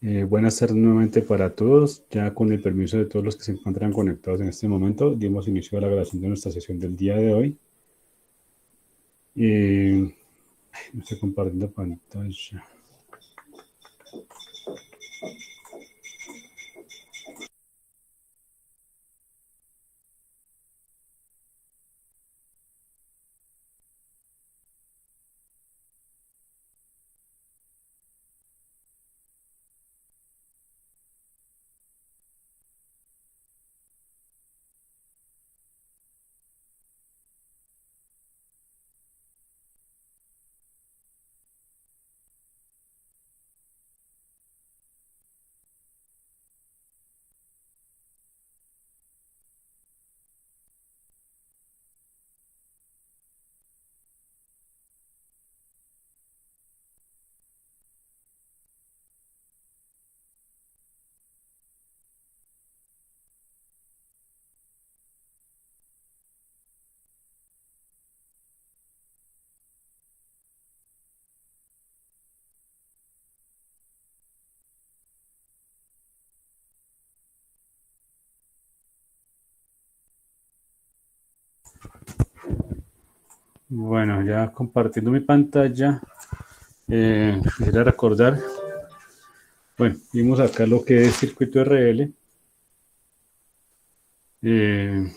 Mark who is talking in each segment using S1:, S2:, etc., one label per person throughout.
S1: Buenas tardes nuevamente para todos. Ya con el permiso de todos los que se encuentran conectados en este momento, dimos inicio a la grabación de nuestra sesión del día de hoy. No estoy compartiendo pantalla. Bueno, ya compartiendo mi pantalla, quisiera recordar, bueno, vimos acá lo que es circuito RL. Bueno,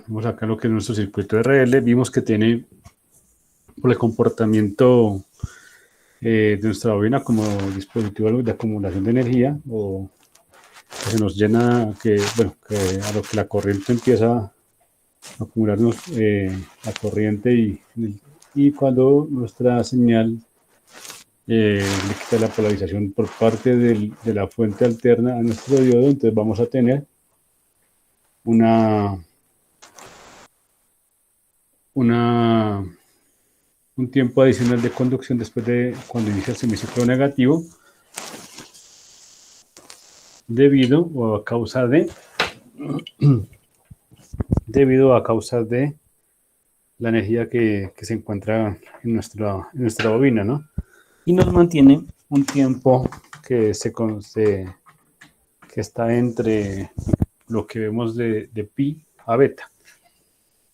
S1: vimos acá lo que es nuestro circuito RL. Vimos que tiene por el comportamiento de nuestra bobina como dispositivo de acumulación de energía, o que se nos llena, que a lo que la corriente empieza a acumularnos la corriente y cuando nuestra señal le quita la polarización por parte de la fuente alterna a nuestro diodo, entonces vamos a tener un tiempo adicional de conducción después de cuando inicia el semiciclo negativo, debido o a causa de la energía que se encuentra en nuestra bobina, ¿no? Y nos mantiene un tiempo que que está entre lo que vemos de pi a beta,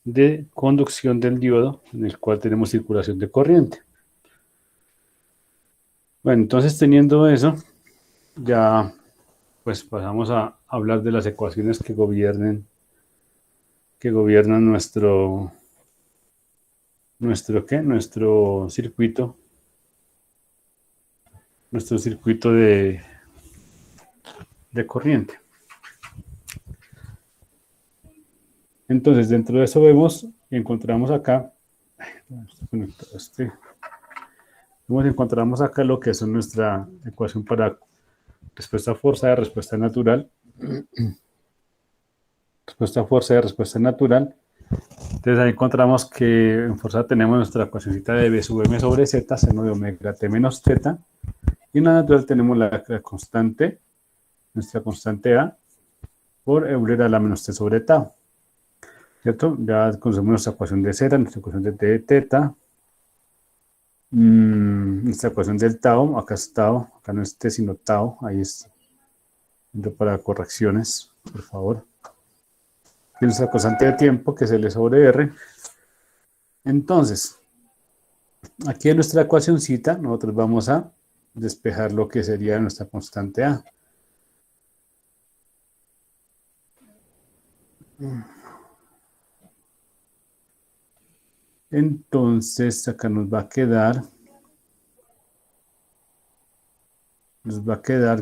S1: de conducción del diodo, en el cual tenemos circulación de corriente. Bueno, entonces teniendo eso, ya pues pasamos a hablar de las ecuaciones que gobiernan nuestro circuito de corriente. Entonces, dentro de eso encontramos acá lo que es nuestra ecuación para respuesta forzada, respuesta natural. Respuesta forzada, respuesta natural. Entonces ahí encontramos que en fuerza tenemos nuestra ecuacióncita de B sub M sobre Z, seno de omega T menos θ. Y en la natural tenemos la constante, nuestra constante A, por Euler a la menos T sobre tau. ¿Cierto? Ya conocemos nuestra ecuación de Z, nuestra ecuación de T de θ, nuestra ecuación del tau, acá es tau, acá no es T sino tau, ahí es para correcciones, por favor. Y nuestra constante de tiempo, que es L sobre R. Entonces, aquí en nuestra ecuacióncita, nosotros vamos a despejar lo que sería nuestra constante A. Entonces, acá nos va a quedar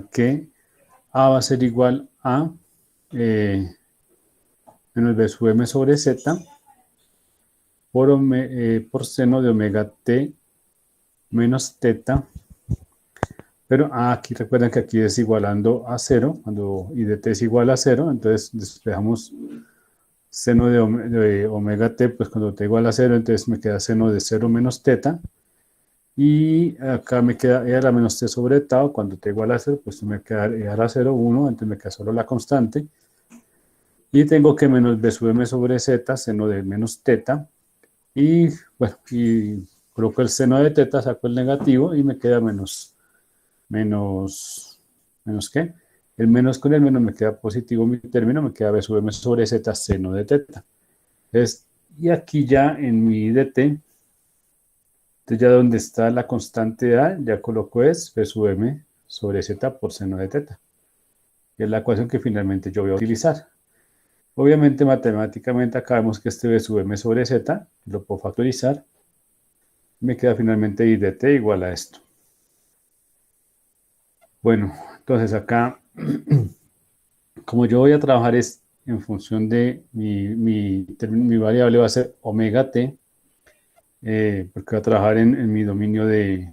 S1: que A va a ser igual a menos B sub M sobre Z por seno de omega T menos θ. Pero aquí recuerden que aquí es igualando a 0, cuando I de t es igual a 0, entonces despejamos seno de omega t, pues cuando t igual a 0, entonces me queda seno de 0 menos θ. Y acá me queda e a la menos t sobre tau, cuando t igual a 0, pues me queda e a la 0, 1, entonces me queda solo la constante. Y tengo que menos b sub m sobre z, seno de menos θ. Y bueno, y coloco el seno de θ, saco el negativo y me queda menos ¿Menos qué? El menos con el menos me queda positivo mi término, me queda b sub m sobre z seno de teta. Y aquí ya en mi dt, entonces ya donde está la constante a, ya coloco es b sub m sobre z por seno de teta. Que es la ecuación que finalmente yo voy a utilizar. Obviamente matemáticamente acá vemos que este b sub m sobre z, lo puedo factorizar, me queda finalmente I dt igual a esto. Bueno, entonces acá, como yo voy a trabajar es en función de mi variable va a ser omega t, porque voy a trabajar en mi dominio de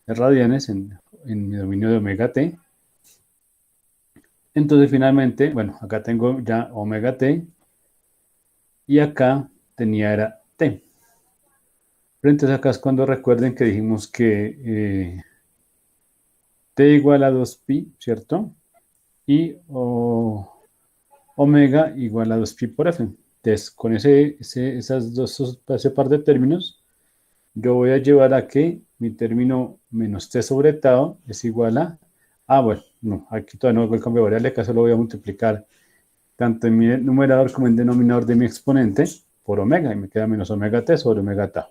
S1: radianes, en mi dominio de omega t. Entonces finalmente, bueno, acá tengo ya omega t y acá tenía era t. Pero entonces acá es cuando recuerden que dijimos que t igual a 2pi, ¿cierto? Y omega igual a 2pi por f. Entonces, con ese par de términos, yo voy a llevar a que mi término menos t sobre tau es igual a... Ah, bueno, no, aquí todavía no hago el cambio de variable, acá solo voy a multiplicar tanto en mi numerador como en denominador de mi exponente por omega, y me queda menos omega t sobre omega tau.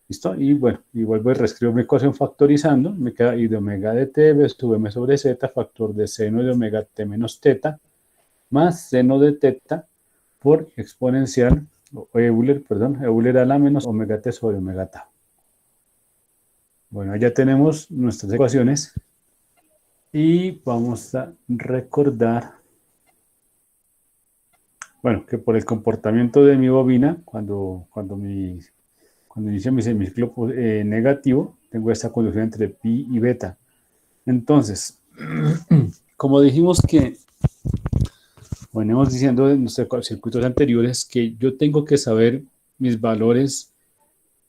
S1: ¿Listo? Y bueno, y vuelvo y reescribo mi ecuación factorizando, me queda I de omega de t, b sub m sobre z, factor de seno de omega t menos teta, más seno de teta por exponencial, o Euler, perdón, Euler a la menos omega t sobre omega tau. Bueno, ya tenemos nuestras ecuaciones y vamos a recordar, bueno, que por el comportamiento de mi bobina, cuando inicia mi semiciclo negativo, tengo esta conducción entre pi y beta. Entonces, como dijimos que, venimos diciendo en nuestros circuitos anteriores, que yo tengo que saber mis valores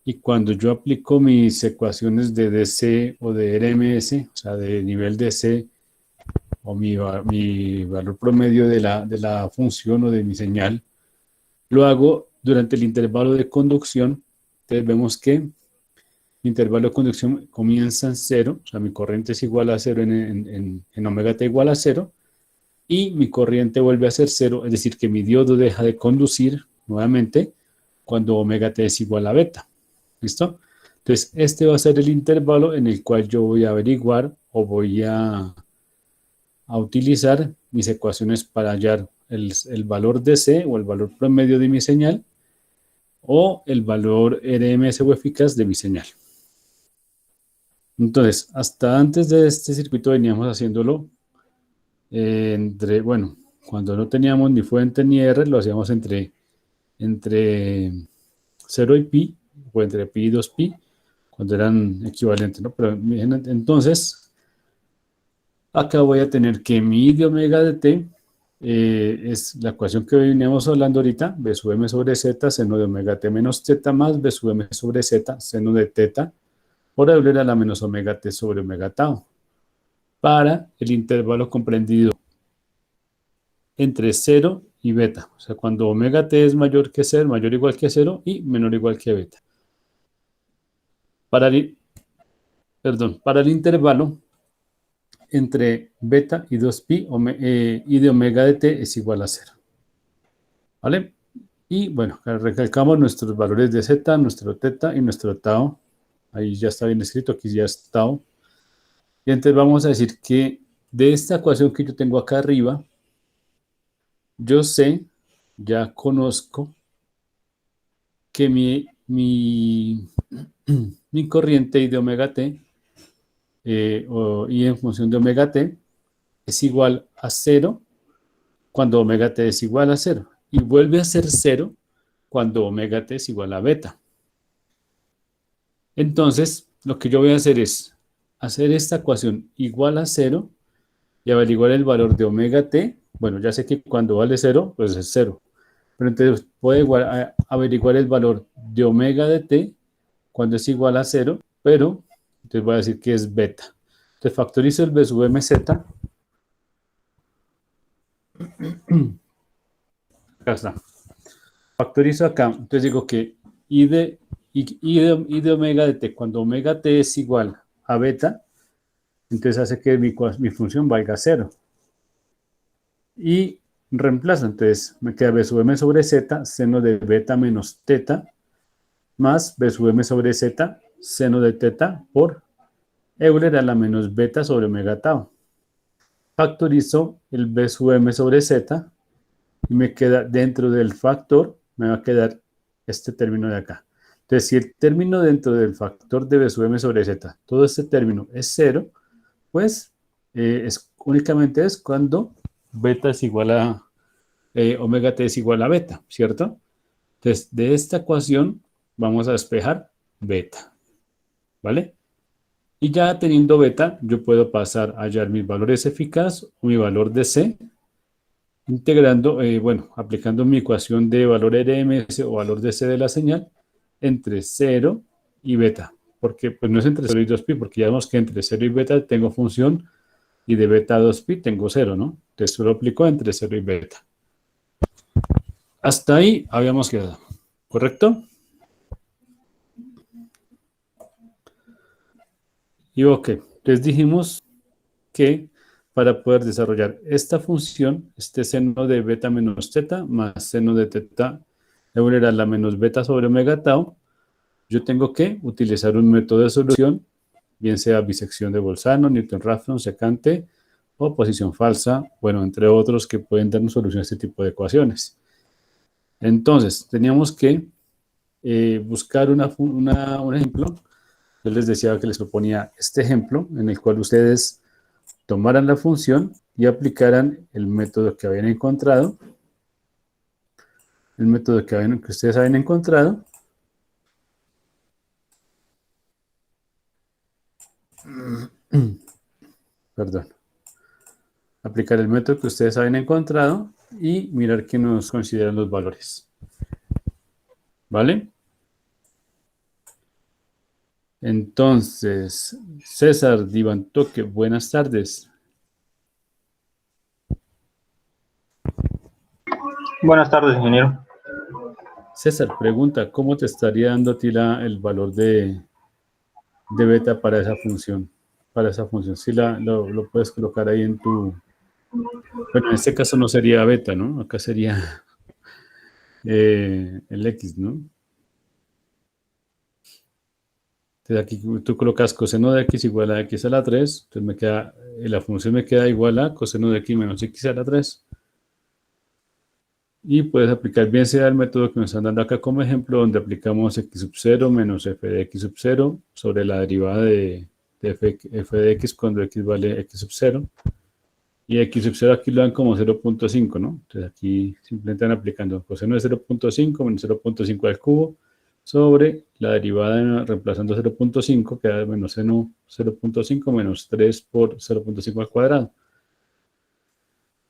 S1: y cuando yo aplico mis ecuaciones de DC o de RMS, o sea, de nivel DC, o mi valor promedio de la función o de mi señal, lo hago durante el intervalo de conducción. Entonces vemos que mi intervalo de conducción comienza en 0, o sea, mi corriente es igual a 0 en omega t igual a 0, y mi corriente vuelve a ser 0, es decir, que mi diodo deja de conducir nuevamente cuando omega t es igual a beta. ¿Listo? Entonces, este va a ser el intervalo en el cual yo voy a averiguar o voy a utilizar mis ecuaciones para hallar el valor DC o el valor promedio de mi señal o el valor RMS o eficaz de mi señal. Entonces, hasta antes de este circuito veníamos haciéndolo bueno, cuando no teníamos ni fuente ni R, lo hacíamos entre 0 y pi, o entre pi y 2pi, cuando eran equivalentes, ¿no? Pero entonces, acá voy a tener que mi de omega de t es la ecuación que veníamos hablando ahorita, b sub m sobre z, seno de omega t menos teta, más b sub m sobre z, seno de teta, por Euler a la menos omega t sobre omega tau, para el intervalo comprendido entre 0 y beta, o sea, cuando omega t es mayor que 0, mayor o igual que 0 y menor o igual que beta. Para el intervalo entre beta y 2pi, y de omega de t es igual a 0. ¿Vale? Y bueno, recalcamos nuestros valores de z, nuestro teta y nuestro tau. Ahí ya está bien escrito, aquí ya es tau. Y entonces vamos a decir que de esta ecuación que yo tengo acá arriba, yo sé, ya conozco que mi corriente y de omega t, y en función de omega t, es igual a 0 cuando omega t es igual a 0. Y vuelve a ser 0 cuando omega t es igual a beta. Entonces, lo que yo voy a hacer es hacer esta ecuación igual a 0 y averiguar el valor de omega t. Bueno, ya sé que cuando vale 0, pues es 0. Pero entonces puedo averiguar el valor de omega de t cuando es igual a 0, pero entonces voy a decir que es beta. Entonces factorizo el b sub mz. Acá está. Factorizo acá. Entonces digo que I de omega de t, cuando omega t es igual a beta, entonces hace que mi función valga 0. Y reemplazo, entonces me queda b sub m sobre z, seno de beta menos teta, más b sub m sobre z, seno de teta, por Euler a la menos beta sobre omega tau. Factorizo el b sub m sobre z, y me queda dentro del factor, me va a quedar este término de acá. Entonces, si el término dentro del factor de b sub m sobre z, todo este término es 0, pues únicamente es cuando beta es igual a, omega t es igual a beta, ¿cierto? Entonces, de esta ecuación vamos a despejar beta, ¿vale? Y ya teniendo beta, yo puedo pasar a hallar mis valores eficaz o mi valor de C, integrando, bueno, aplicando mi ecuación de valor RMS o valor de C de la señal entre 0 y beta, porque pues no es entre 0 y 2pi, porque ya vemos que entre 0 y beta tengo función y de beta a 2pi tengo 0, ¿no? Entonces solo aplico entre 0 y beta. Hasta ahí habíamos quedado, ¿correcto? Y ok, les dijimos que para poder desarrollar esta función, este seno de beta menos teta más seno de teta Euler a la menos beta sobre omega tau, yo tengo que utilizar un método de solución, bien sea bisección de Bolzano, Newton-Raphson, secante o posición falsa, bueno, entre otros que pueden darnos solución a este tipo de ecuaciones. Entonces, teníamos que buscar un ejemplo. Yo les decía que les proponía este ejemplo en el cual ustedes tomaran la función y aplicaran el método que habían encontrado, el método que ustedes habían encontrado, perdón, aplicar el método que ustedes habían encontrado y mirar qué nos consideran los valores. ¿Vale? Entonces, César Divantoque, buenas tardes.
S2: Buenas tardes, ingeniero.
S1: César pregunta, ¿cómo te estaría dando a ti el valor de beta para esa función? Para esa función, si lo puedes colocar ahí en tu... Bueno, en este caso no sería beta, ¿no? Acá sería el X, ¿no? Entonces aquí tú colocas coseno de X igual a X a la 3, entonces me queda, la función me queda igual a coseno de X menos X a la 3. Y puedes aplicar bien sea el método que nos están dando acá como ejemplo, donde aplicamos X sub 0 menos f de X sub 0 sobre la derivada de f de X cuando X vale X sub 0. Y X sub 0 aquí lo dan como 0.5, ¿no? Entonces aquí simplemente están aplicando coseno de 0.5 menos 0.5 al cubo sobre la derivada reemplazando 0.5, queda menos seno 0.5 menos 3 por 0.5 al cuadrado.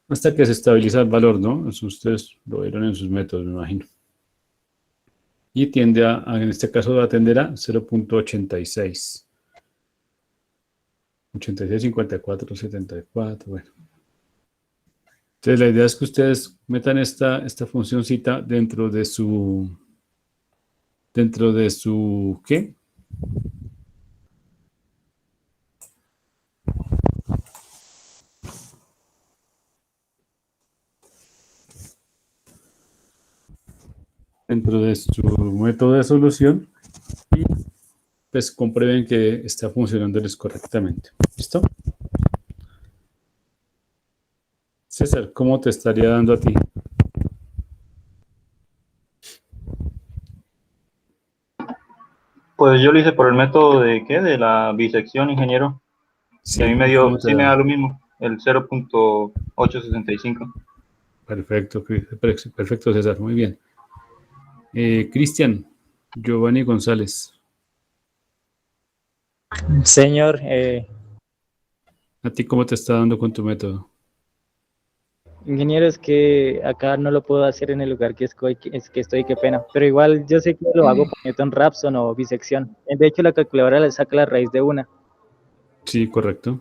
S1: Hasta que se estabiliza el valor, ¿no? Eso ustedes lo vieron en sus métodos, me imagino. Y tiende en este caso va a tender a 0.86. 86, 54, 74, bueno. Entonces la idea es que ustedes metan esta funcioncita dentro de su, ¿qué? Dentro de su método de solución y pues comprueben que está funcionándoles correctamente. ¿Listo? César, ¿cómo te estaría dando a ti?
S2: Pues yo lo hice por el método de ¿qué? De la bisección, ingeniero. Y a mí
S1: Sí,
S2: me
S1: ¿y
S2: dio,
S1: cómo te
S2: sí me
S1: da?
S2: da lo mismo, el 0.865.
S1: Perfecto, perfecto, César, muy bien. Cristian, Giovanni González,
S3: Señor,
S1: ¿a ti cómo te está dando con tu método?
S3: ingeniero, es que acá no lo puedo hacer en el lugar que estoy, qué pena. Pero igual yo sé que lo hago por Newton-Raphson o bisección. De hecho, la calculadora le saca la raíz de una.
S1: Sí, correcto.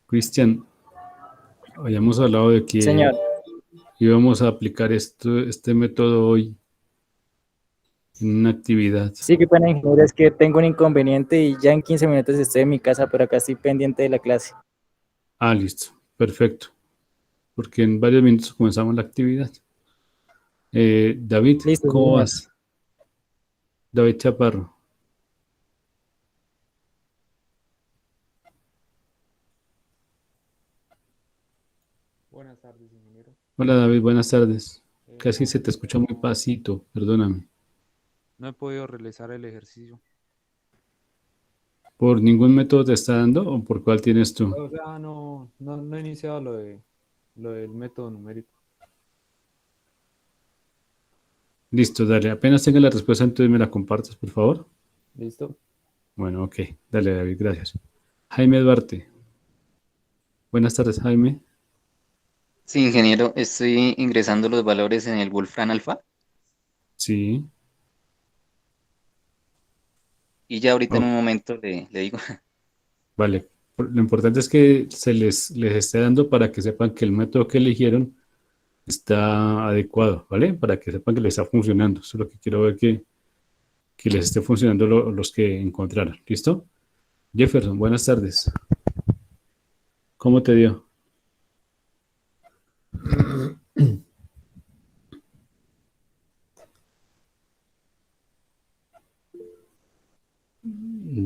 S1: Cristian, habíamos hablado de que
S3: Señor,
S1: íbamos a aplicar este método hoy. en una actividad.
S3: Sí, qué pena, ingeniero, es que tengo un inconveniente y ya en 15 minutos estoy en mi casa, pero acá estoy pendiente de la clase.
S1: Ah, listo, perfecto. Porque en varios minutos comenzamos la actividad. David,
S3: Listo, sí,
S1: ¿cómo
S3: señor.
S1: vas? David Chaparro.
S4: Buenas tardes, ingeniero.
S1: Hola David, buenas tardes. Casi se te escucha muy
S4: No,
S1: pasito, perdóname.
S4: no he podido realizar el ejercicio.
S1: ¿Por ningún método te está dando o por cuál tienes tú?
S4: O sea, no he iniciado lo del método numérico.
S1: Listo, dale. Apenas tenga la respuesta, entonces me la compartes, por favor.
S4: ¿Listo?
S1: Bueno, ok. Dale, David, gracias. Jaime Duarte. Buenas tardes, Jaime.
S5: Sí, ingeniero, estoy ingresando los valores en el Wolfram Alpha
S1: Sí.
S5: y ya ahorita en
S1: Oh,
S5: un momento le digo.
S1: vale. Lo importante es que les esté dando para que sepan que el método que eligieron está adecuado, ¿vale? Para que sepan que les está funcionando. Eso es lo que quiero ver que les esté funcionando los que encontraron. ¿Listo? Jefferson, buenas tardes. ¿Cómo te dio?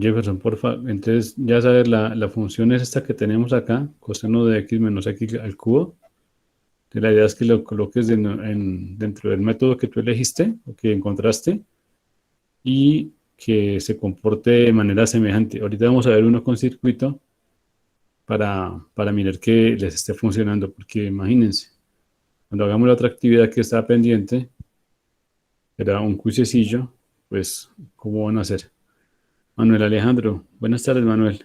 S1: Jefferson, porfa. Entonces, ya sabes, la función es esta que tenemos acá, coseno de x menos x al cubo. Entonces, la idea es que lo coloques dentro del método que tú elegiste o que encontraste y que se comporte de manera semejante. Ahorita vamos a ver uno con circuito para mirar que les esté funcionando, porque imagínense, cuando hagamos la otra actividad que está pendiente, era un cuisecillo, pues, ¿cómo van a hacer? Manuel Alejandro, buenas tardes, Manuel.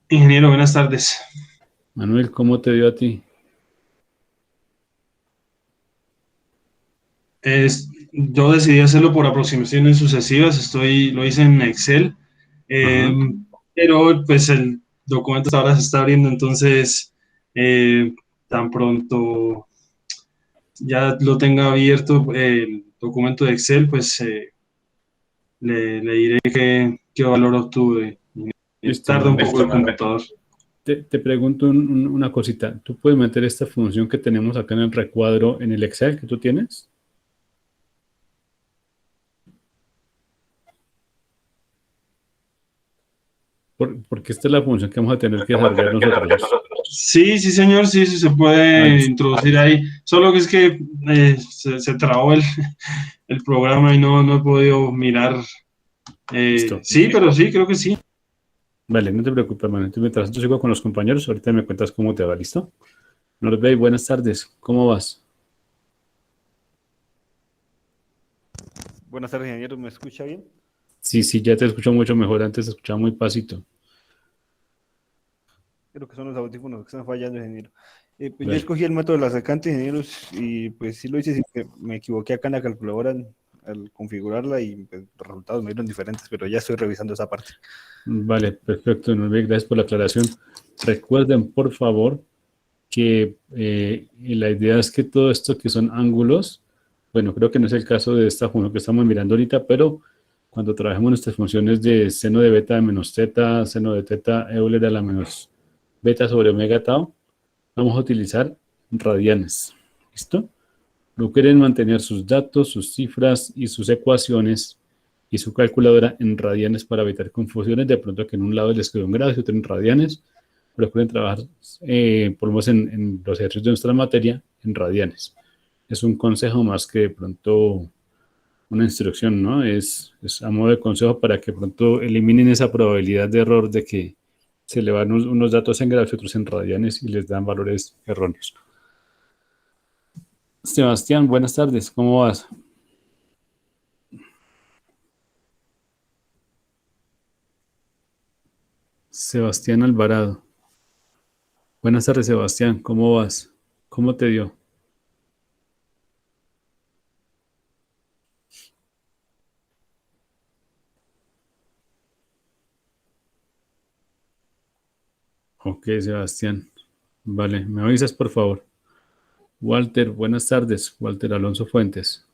S6: Ingeniero, buenas tardes.
S1: Manuel, ¿cómo te dio a ti?
S6: Yo decidí hacerlo por aproximaciones sucesivas, lo hice en Excel, eh,
S1: Ajá,
S6: pero pues el documento hasta ahora se está abriendo, entonces tan pronto ya lo tenga abierto el documento de Excel, pues le diré qué valor obtuve.
S1: listo,
S6: Tarda un
S1: Manuel.
S6: poco el computador.
S1: Te pregunto una cosita. ¿Tú puedes meter esta función que tenemos acá en el recuadro en el Excel que tú tienes? Porque esta es la función que vamos a tener que desarrollar nosotros.
S6: Sí, sí, señor, sí, sí se
S1: Ah,
S6: puede
S1: listo.
S6: introducir ahí. Solo que es que se trabó el programa y no he podido mirar.
S1: Listo.
S6: Sí, pero sí, creo que sí.
S1: Vale, no te preocupes, Manuel. Entonces, mientras yo sigo con los compañeros, ahorita me cuentas cómo te va, ¿listo? Norbey, buenas tardes. ¿Cómo vas?
S7: Buenas tardes, ingeniero. ¿Me escucha bien?
S1: Sí, sí, ya te escucho mucho mejor. Antes te escuchaba muy pasito.
S7: Creo que son los audífonos que están fallando, ingeniero. Pues yo
S1: Vale.
S7: escogí el método de la sacante, ingenieros, y pues sí lo hice, sí que me equivoqué acá en la calculadora al configurarla y pues, los resultados me dieron diferentes, pero ya estoy revisando esa parte.
S1: Vale, perfecto, Norbey. Gracias por la aclaración. Recuerden, por favor, que la idea es que todo esto que son ángulos, bueno, creo que no es el caso de esta función que estamos mirando ahorita, pero cuando trabajemos nuestras funciones de seno de beta de menos teta, seno de teta Euler a la menos beta sobre omega tau, vamos a utilizar radianes. ¿Listo? Procure mantener sus datos, sus cifras y sus ecuaciones y su calculadora en radianes para evitar confusiones. De pronto que en un lado les quedó en grados y otro en radianes. Procuren trabajar, por lo menos en los ejercicios de nuestra materia, en radianes. Es un consejo más que de pronto una instrucción, ¿no? Es a modo de consejo para que pronto eliminen esa probabilidad de error de que se le van unos datos en grados y otros en radianes y les dan valores erróneos. Sebastián, buenas tardes, ¿cómo vas? Sebastián Alvarado. Buenas tardes, Sebastián, ¿cómo vas? ¿Cómo te dio? Ok, Sebastián. Vale, me avisas por favor. Walter, buenas tardes. Walter Alonso Fuentes.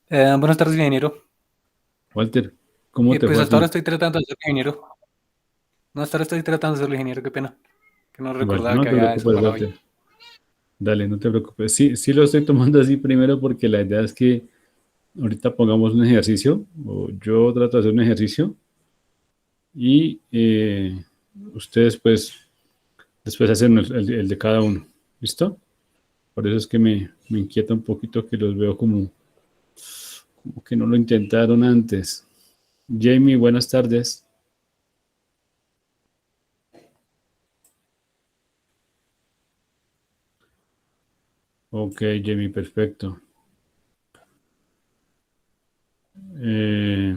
S8: Buenas tardes, ingeniero.
S1: Walter, ¿cómo te
S8: Pues
S1: fue
S8: hasta ahora
S1: aquí?
S8: estoy tratando de ser ingeniero. No, hasta ahora estoy tratando de ser ingeniero, qué pena. Que no
S1: Bueno,
S8: recordaba
S1: no
S8: que
S1: te
S8: había
S1: preocupes,
S8: desparado hoy.
S1: Walter. Dale, no te preocupes. Sí, sí lo estoy tomando así primero porque la idea es que ahorita pongamos un ejercicio, o yo trato de hacer un ejercicio y ustedes pues después hacen el de cada uno. ¿Listo? Por eso es que me inquieta un poquito que los veo como que no lo intentaron antes. Jamie, buenas tardes. Ok, Jamie, perfecto. Eh,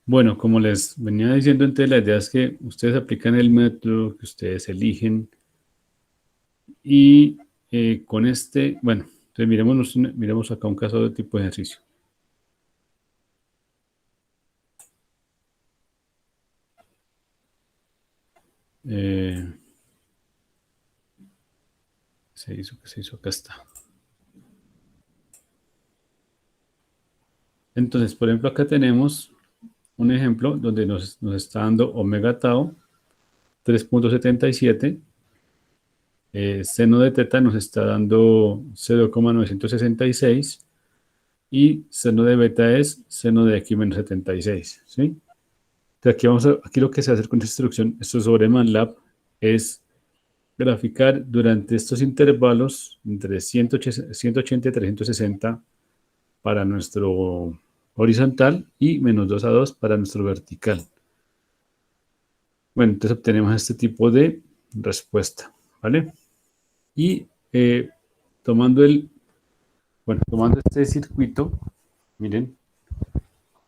S1: bueno, como les venía diciendo antes, la idea es que ustedes aplican el método que ustedes eligen y con este, bueno, entonces miremos acá un caso de tipo de ejercicio. Eh, ¿Qué se hizo? Acá está. Entonces, por ejemplo, acá tenemos un ejemplo donde nos está dando omega tau 3.77, seno de teta nos está dando 0,966 y seno de beta es seno de x menos 76, ¿sí? Entonces aquí lo que se hace con esta instrucción, esto sobre MATLAB, es graficar durante estos intervalos entre 180 y 360 para nuestro horizontal y menos 2 a 2 para nuestro vertical. Bueno, entonces obtenemos este tipo de respuesta, ¿vale? Y tomando tomando este circuito, miren,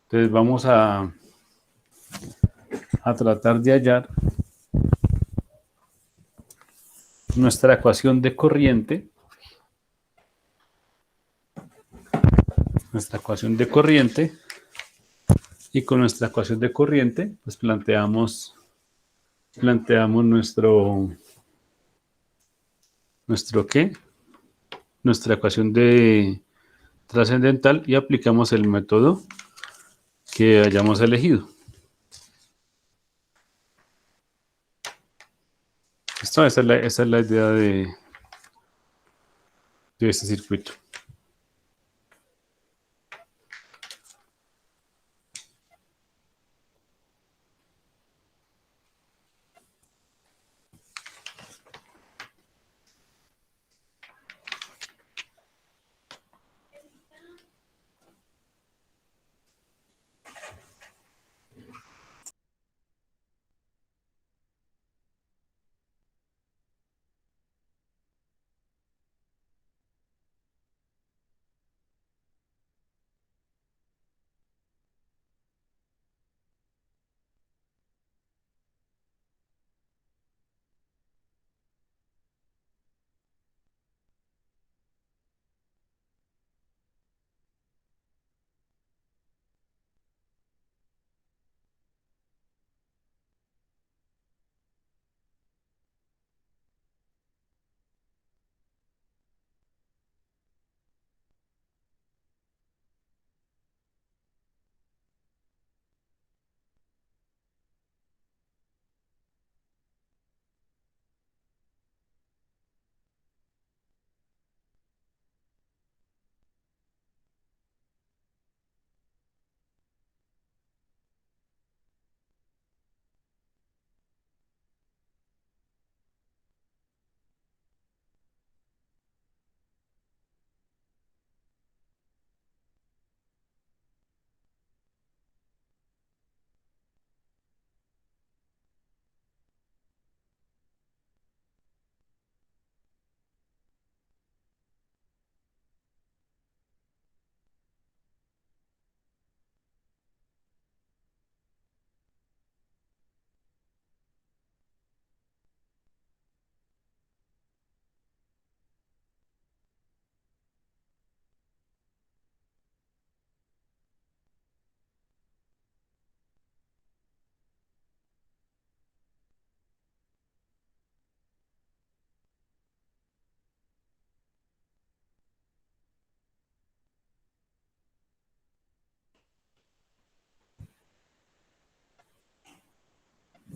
S1: entonces vamos a tratar de hallar nuestra ecuación de corriente, y con nuestra ecuación de corriente, pues planteamos nuestro ¿qué? Nuestra ecuación de trascendental y aplicamos el método que hayamos elegido. Esa es la idea de este circuito.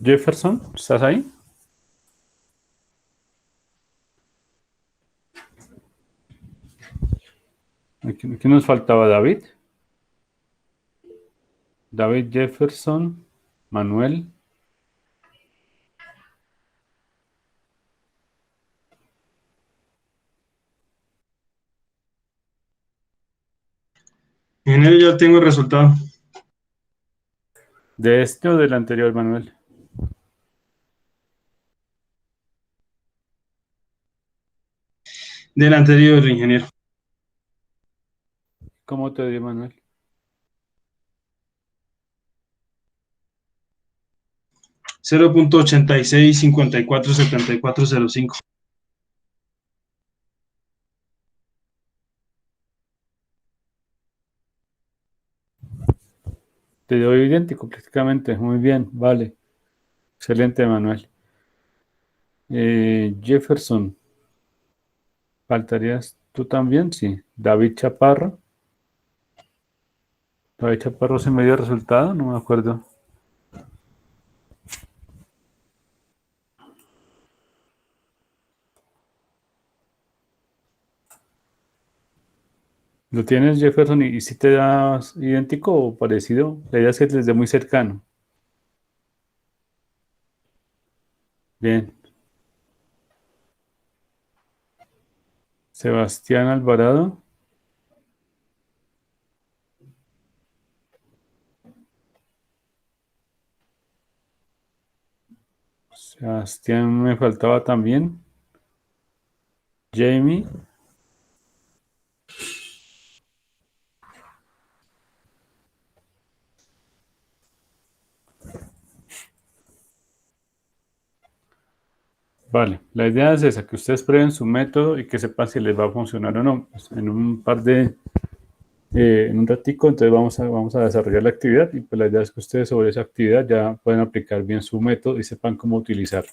S1: Jefferson, ¿estás ahí? ¿Qué nos faltaba, David? David Jefferson, Manuel.
S6: Ingeniero, ya tengo el resultado.
S1: ¿De este o del anterior, Manuel?
S6: Del anterior, ingeniero.
S1: ¿Cómo te dio, Manuel?
S6: 0.86547405.
S1: Te dio idéntico prácticamente. Muy bien, vale. Excelente, Manuel. Jefferson, ¿faltarías tú también? Sí. David Chaparro. David Chaparro se me dio resultado, no me acuerdo. ¿Lo tienes, Jefferson? ¿Y si te das idéntico o parecido? La idea es que les dé muy cercano. Bien. Sebastián Alvarado. Sebastián me faltaba también. Jamie. Vale, la idea es esa, que ustedes prueben su método y que sepan si les va a funcionar o no. Pues en en un ratico, entonces vamos a desarrollar la actividad y pues la idea es que ustedes sobre esa actividad ya puedan aplicar bien su método y sepan cómo utilizarlo.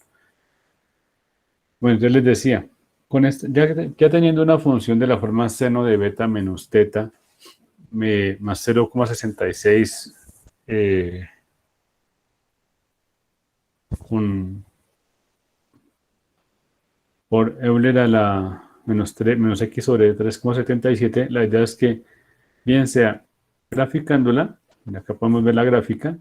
S1: Bueno, yo les decía, ya teniendo una función de la forma seno de beta menos teta más 0,66 por Euler a la menos x sobre 3,77, la idea es que bien sea graficándola, acá podemos ver la gráfica,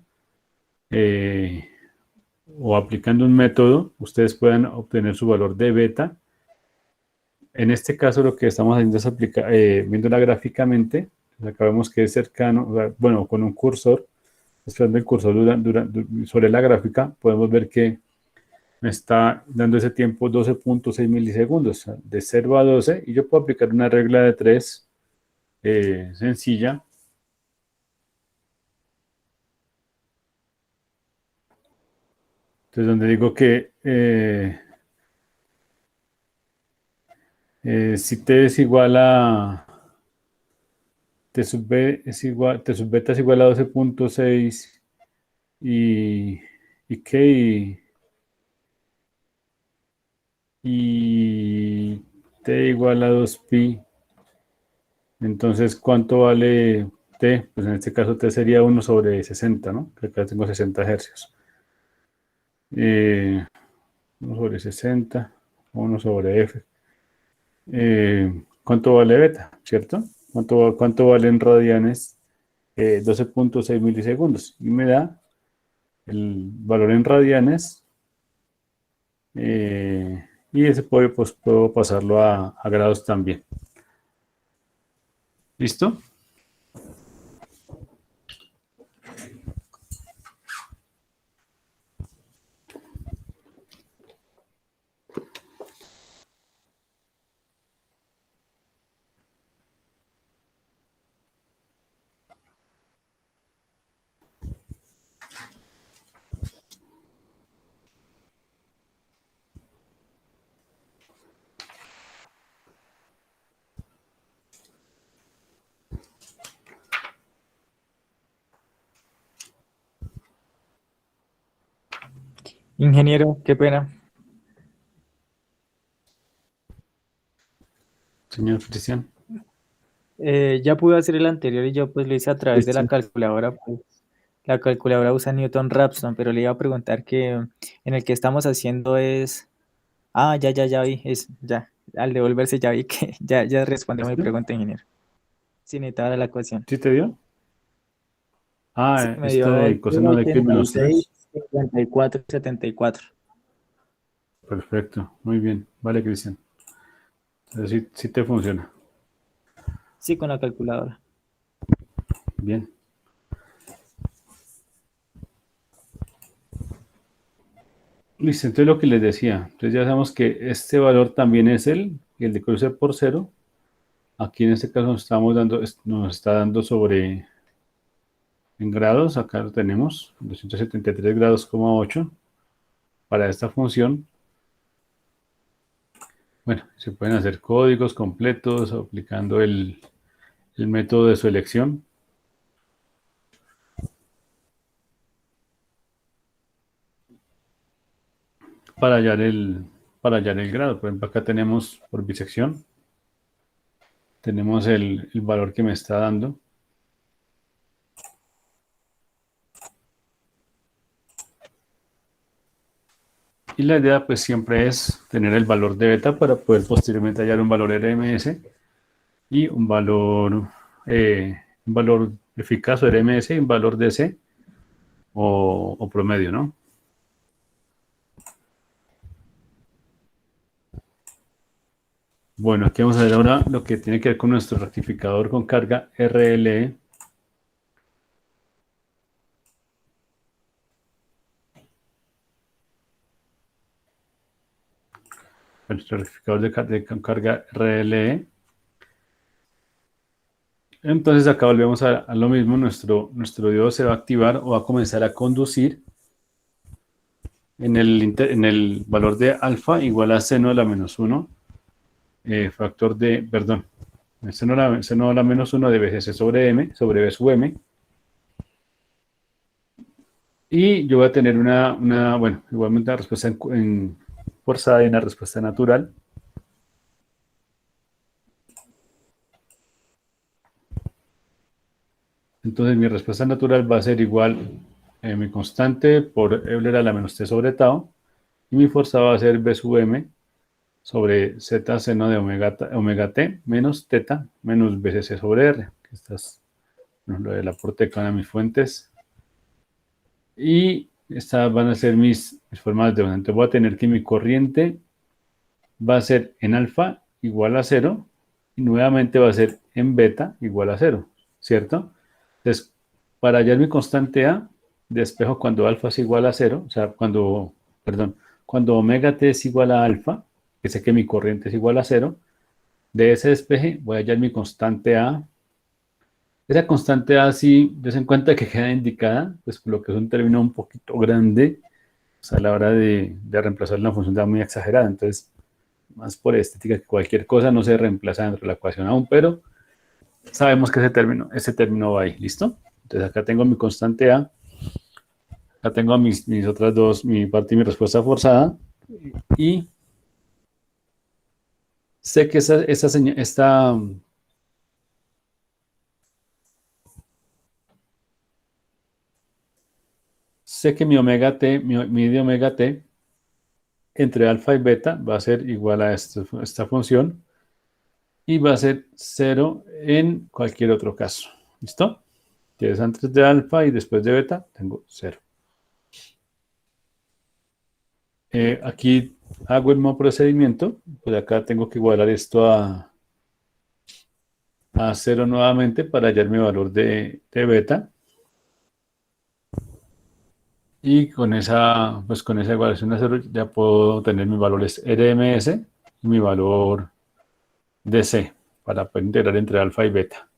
S1: o aplicando un método, ustedes puedan obtener su valor de beta. En este caso lo que estamos haciendo es viéndola gráficamente, acá vemos que es cercano, bueno, con un cursor, mostrando el cursor sobre la gráfica, podemos ver que me está dando ese tiempo 12.6 milisegundos, de 0 a 12, y yo puedo aplicar una regla de 3 sencilla. Entonces, donde digo que si t es igual a t sub b es igual, t sub beta es igual a 12.6 y qué y t igual a 2pi, entonces ¿cuánto vale t? Pues en este caso t sería 1 sobre 60, ¿no? Que acá tengo 60 hercios. 1 sobre 60, 1 sobre f. ¿Cuánto vale beta? ¿Cierto? ¿Cuánto vale en radianes? 12.6 milisegundos. Y me da el valor en radianes. Y ese pues, puedo pasarlo a grados también. ¿Listo?
S3: Ingeniero, qué pena.
S1: Señor Cristian.
S3: Ya pude hacer el anterior y yo pues lo hice a través de la
S1: Cristian.
S3: calculadora, pues La calculadora usa Newton-Raphson, pero le iba a preguntar que en el que estamos haciendo es... Ah, ya vi, ya. Al devolverse ya vi que ya respondió mi
S1: ¿Esto?
S3: pregunta, ingeniero. Sí, necesitaba la ecuación.
S1: ¿Sí te dio?
S3: Sí,
S1: Ah,
S3: me
S1: esto
S3: dio
S1: de coseno de x menos 3.
S3: 54, 74.
S1: Perfecto, muy bien. Vale, Cristian. Entonces sí te funciona.
S3: Sí, con la calculadora.
S1: Bien. Listo, entonces lo que les decía. Entonces ya sabemos que este valor también es el de cruce por cero. Aquí en este caso nos está dando sobre en grados. Acá lo tenemos, 273 grados,8 para esta función. Bueno, se pueden hacer códigos completos aplicando el método de su elección. Para hallar el grado. Por ejemplo, acá tenemos por bisección, tenemos el valor que me está dando. Y la idea pues siempre es tener el valor de beta para poder posteriormente hallar un valor RMS y un valor eficaz o RMS y un valor DC o promedio, ¿no? Bueno, aquí vamos a ver ahora lo que tiene que ver con nuestro rectificador con carga RLE. Nuestro rectificador con carga RLE. Entonces acá volvemos a lo mismo, nuestro diodo se va a activar o va a comenzar a conducir en el valor de alfa igual a seno de la menos 1, factor de, perdón, seno de la menos 1 de BCC sobre M, sobre B sub M. Y yo voy a tener bueno, igualmente una respuesta forzada y una respuesta natural. Entonces mi respuesta natural va a ser igual mi constante por Euler a la menos T sobre tau. Y mi fuerza va a ser B sub M sobre Z seno de omega T menos teta menos BCC sobre R. Que lo del aporte de cada mis fuentes. Y estas van a ser mis formas de onda. Entonces voy a tener que mi corriente va a ser en alfa igual a 0 y nuevamente va a ser en beta igual a 0, ¿cierto? Entonces, para hallar mi constante A, despejo cuando alfa es igual a 0, o sea, cuando omega t es igual a alfa, que sé que mi corriente es igual a 0, de ese despeje voy a hallar mi constante A. Esa constante A, si des en cuenta que queda indicada, pues por lo que es un término un poquito grande, pues a la hora de reemplazar una función da muy exagerada. Entonces, más por estética que cualquier cosa no se reemplaza dentro de la ecuación aún, pero sabemos que ese término va ahí, ¿listo? Entonces acá tengo mi constante A, acá tengo mis otras dos, mi parte y mi respuesta forzada, y sé que sé que mi omega t, mi de omega t, entre alfa y beta va a ser igual a esta función, y va a ser 0 en cualquier otro caso, ¿listo? Que es antes de alfa y después de beta, tengo 0. Aquí hago el mismo procedimiento, pues acá tengo que igualar esto a 0 nuevamente para hallar mi valor de beta. Y con esa igualación a 0 ya puedo tener mis valores RMS y mi valor DC para poder integrar entre alfa y beta.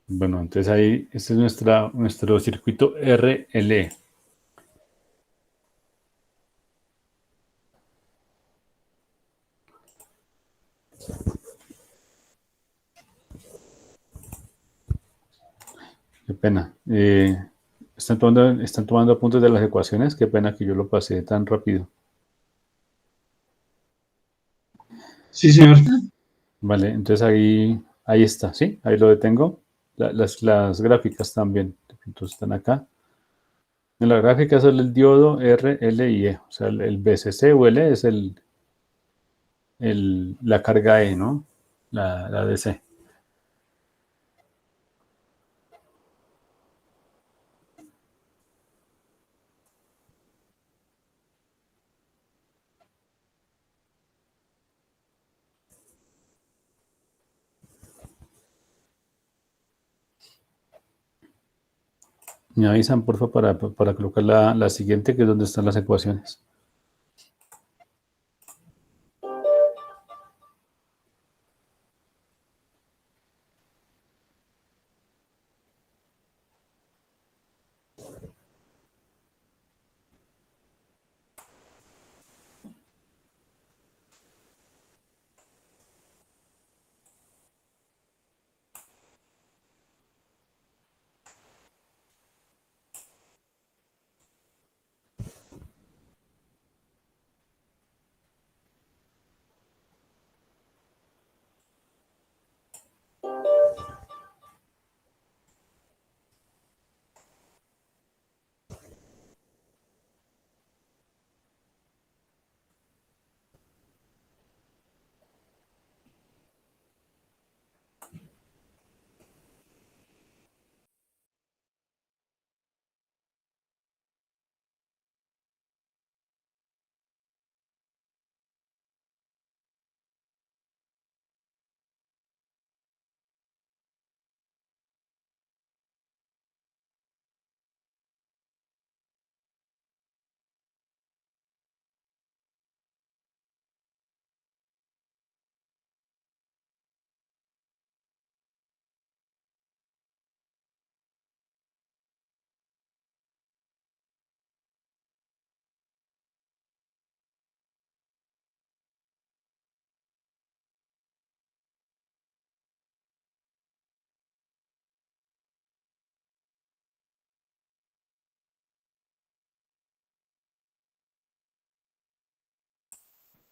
S1: Bueno, entonces ahí, este es nuestro circuito RLE. Qué pena. Están tomando apuntes de las ecuaciones. Qué pena que yo lo pasé tan rápido.
S6: Sí, señor.
S1: Vale, entonces ahí está, ¿sí? Ahí lo detengo. Las gráficas también, entonces están acá. En la gráfica sale el diodo R, L y E. O sea, el BCC o L es la carga E, ¿no? La DC. Me avisan, porfa, para colocar la siguiente, que es donde están las ecuaciones.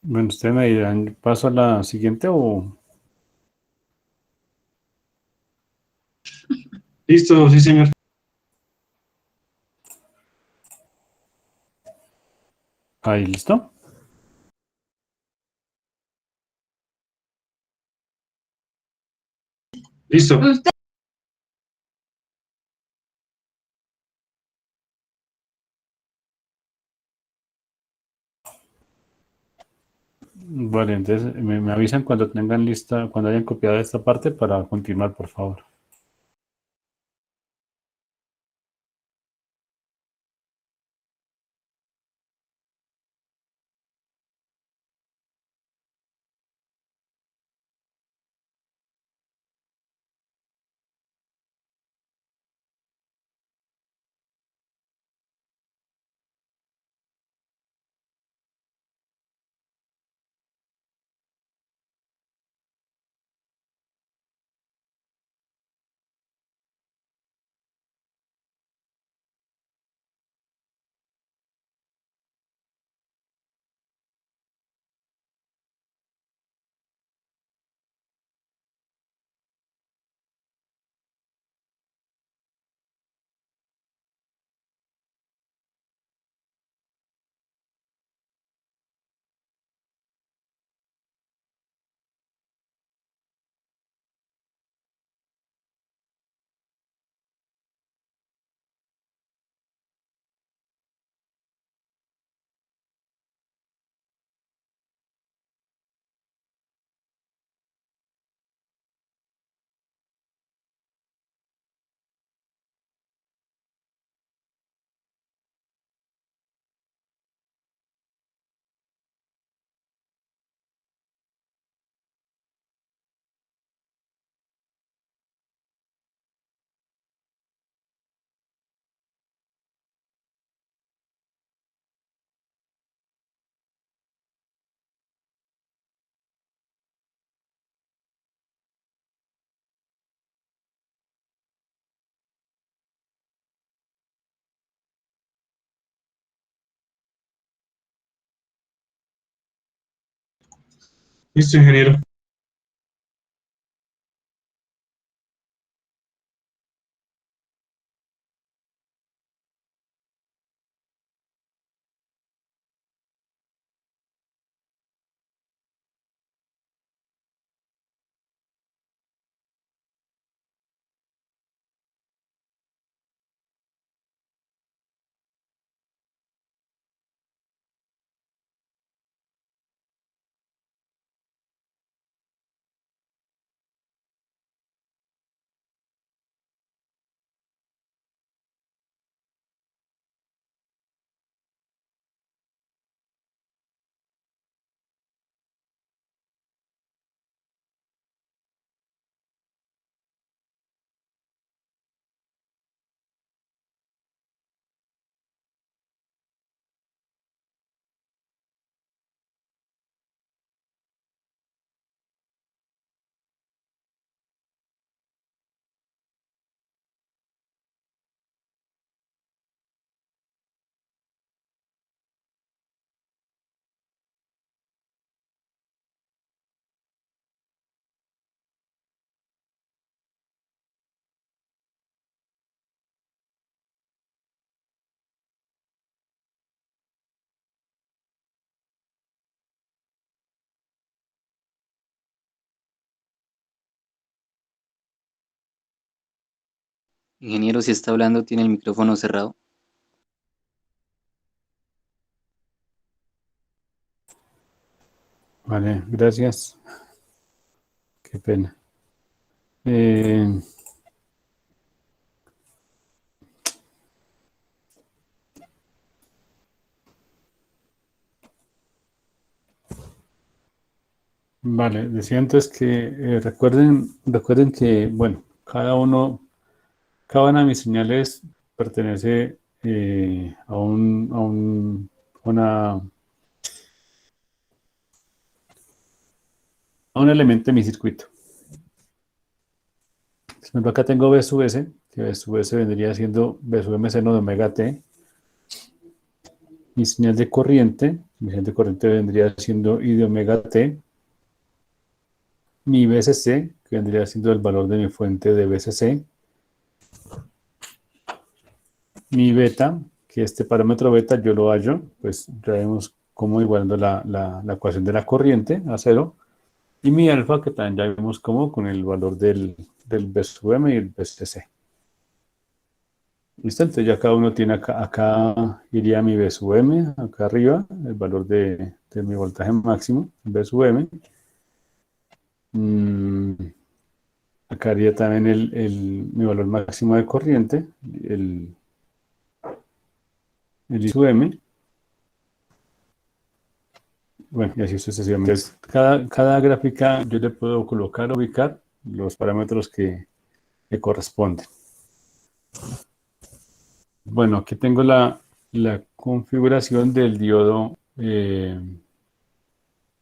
S1: Bueno, ustedes me dirán, ¿paso a la siguiente o...?
S6: Listo, sí, señor.
S1: Ahí, ¿listo?
S6: Listo.
S1: Vale, entonces me avisan cuando tengan lista, cuando hayan copiado esta parte para continuar, por favor.
S6: Listo, ingeniero.
S5: Ingeniero, si está hablando, tiene el micrófono cerrado.
S1: Vale, gracias. Qué pena. Eh, vale, decía antes que recuerden que, bueno, cada una de mis señales pertenece una- a un elemento de mi circuito. Por ejemplo, acá tengo B sub S, que B sub S vendría siendo B sub M seno de omega T. Mi señal de corriente vendría siendo I de omega T. Mi BCC, que vendría siendo el valor de mi fuente de BCC. Mi beta, que este parámetro beta yo lo hallo, pues ya vemos cómo igualando la ecuación de la corriente a cero. Y mi alfa, que también ya vemos cómo con el valor del B sub M y el BCC. ¿Listo? Entonces ya cada uno tiene acá iría mi B sub M, acá arriba, el valor de mi voltaje máximo, B sub M. Acá haría también mi valor máximo de corriente, el I sub M. Bueno, y así sucesivamente. Entonces, cada gráfica yo le puedo colocar, ubicar los parámetros que corresponden. Bueno, aquí tengo la configuración del diodo en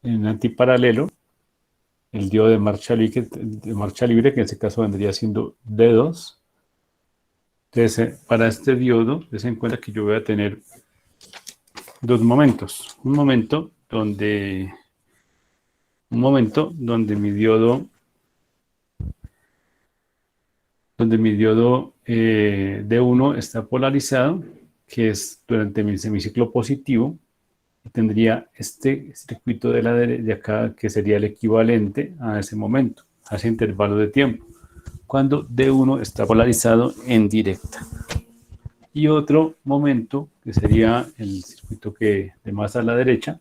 S1: antiparalelo, el diodo de marcha libre, que en este caso vendría siendo D2. Entonces, para este diodo, se en cuenta que yo voy a tener dos momentos. Un momento donde mi diodo D1 está polarizado, que es durante mi semiciclo positivo, y tendría este circuito de acá que sería el equivalente a ese momento, a ese intervalo de tiempo, cuando D1 está polarizado en directa. Y otro momento, que sería el circuito de más a la derecha,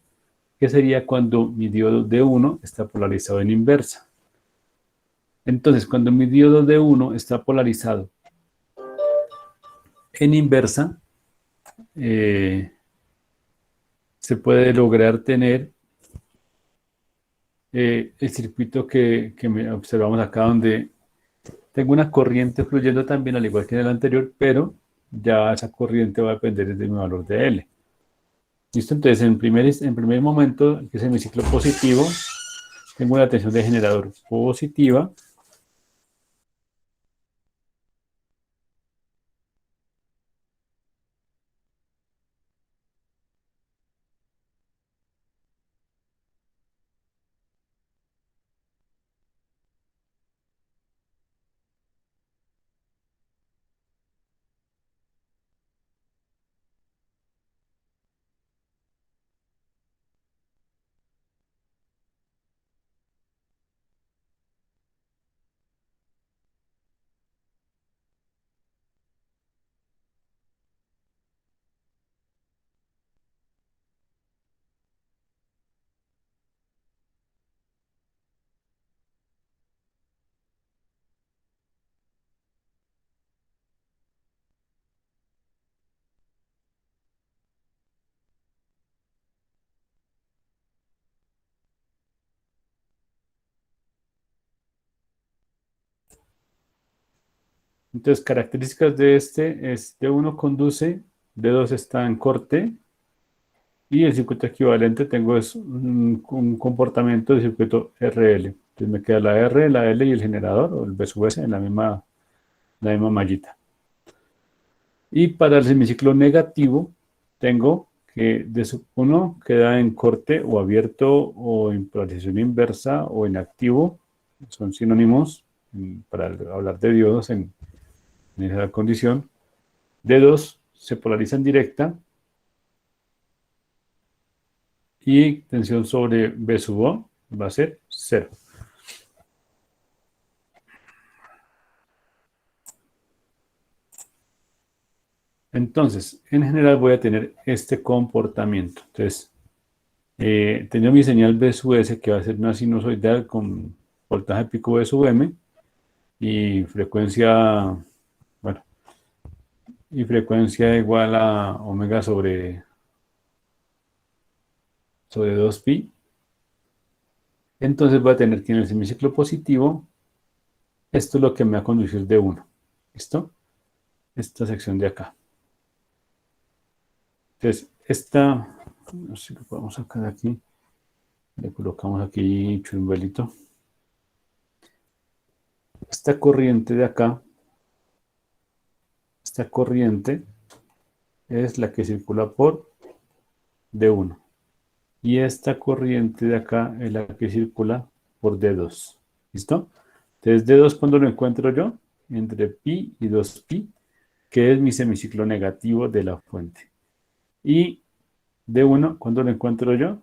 S1: que sería cuando mi diodo D1 está polarizado en inversa. Entonces, cuando mi diodo D1 está polarizado en inversa, se puede lograr tener el circuito que observamos acá, donde tengo una corriente fluyendo también, al igual que en el anterior, pero ya esa corriente va a depender de mi valor de L. ¿Listo? Entonces, en primer momento, que es en mi ciclo positivo, tengo una tensión de generador positiva. Entonces, características de este es D1 conduce, D2 está en corte, y el circuito equivalente tengo es un comportamiento de circuito RL. Entonces me queda la R, la L y el generador, o el B sub S, en la misma mallita. Y para el semiciclo negativo, tengo que D1 queda en corte o abierto o en polarización inversa o en activo. Son sinónimos para hablar de diodos en esa condición. D2 se polariza en directa y tensión sobre B sub O va a ser 0. Entonces, en general voy a tener este comportamiento. Entonces, tengo mi señal B sub S que va a ser una sinusoidal con voltaje pico B sub M y frecuencia, bueno, y frecuencia igual a omega sobre 2pi. Entonces voy a tener que en el semiciclo positivo, esto es lo que me va a conducir de 1. ¿Listo? Esta sección de acá. Entonces, no sé qué podemos sacar de aquí. Le colocamos aquí chumbalito. Esta corriente de acá, esta corriente es la que circula por D1. Y esta corriente de acá es la que circula por D2. ¿Listo? Entonces, D2 cuando lo encuentro yo, entre pi y 2pi, que es mi semiciclo negativo de la fuente. Y D1 cuando lo encuentro yo,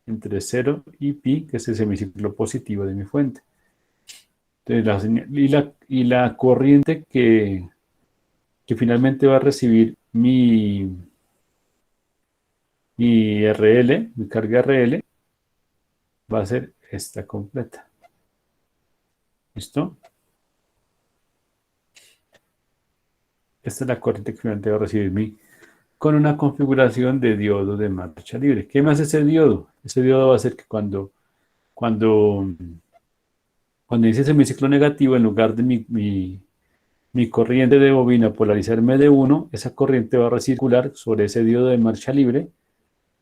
S1: entre 0 y pi, que es el semiciclo positivo de mi fuente. Entonces, la corriente que finalmente va a recibir mi RL, mi carga RL, va a ser esta completa. ¿Listo? Esta es la corriente que finalmente va a recibir con una configuración de diodo de marcha libre. ¿Qué me hace ese diodo? Ese diodo va a hacer que cuando inicie semiciclo negativo, en lugar de mi corriente de bobina polarizarme de 1, esa corriente va a recircular sobre ese diodo de marcha libre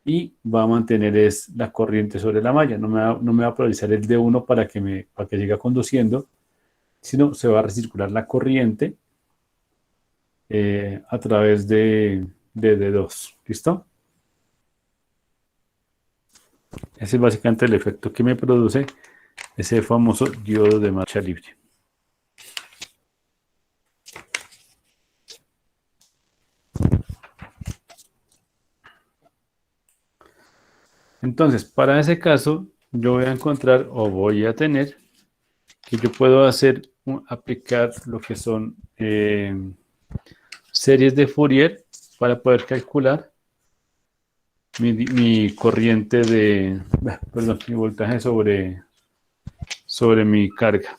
S1: y va a mantener la corriente sobre la malla. No me va a polarizar el D1 para que siga conduciendo, sino se va a recircular la corriente a través de D2. ¿Listo? Ese es básicamente el efecto que me produce ese famoso diodo de marcha libre. Entonces, para ese caso, yo voy a encontrar o voy a tener que yo puedo aplicar lo que son series de Fourier para poder calcular mi corriente mi voltaje sobre mi carga.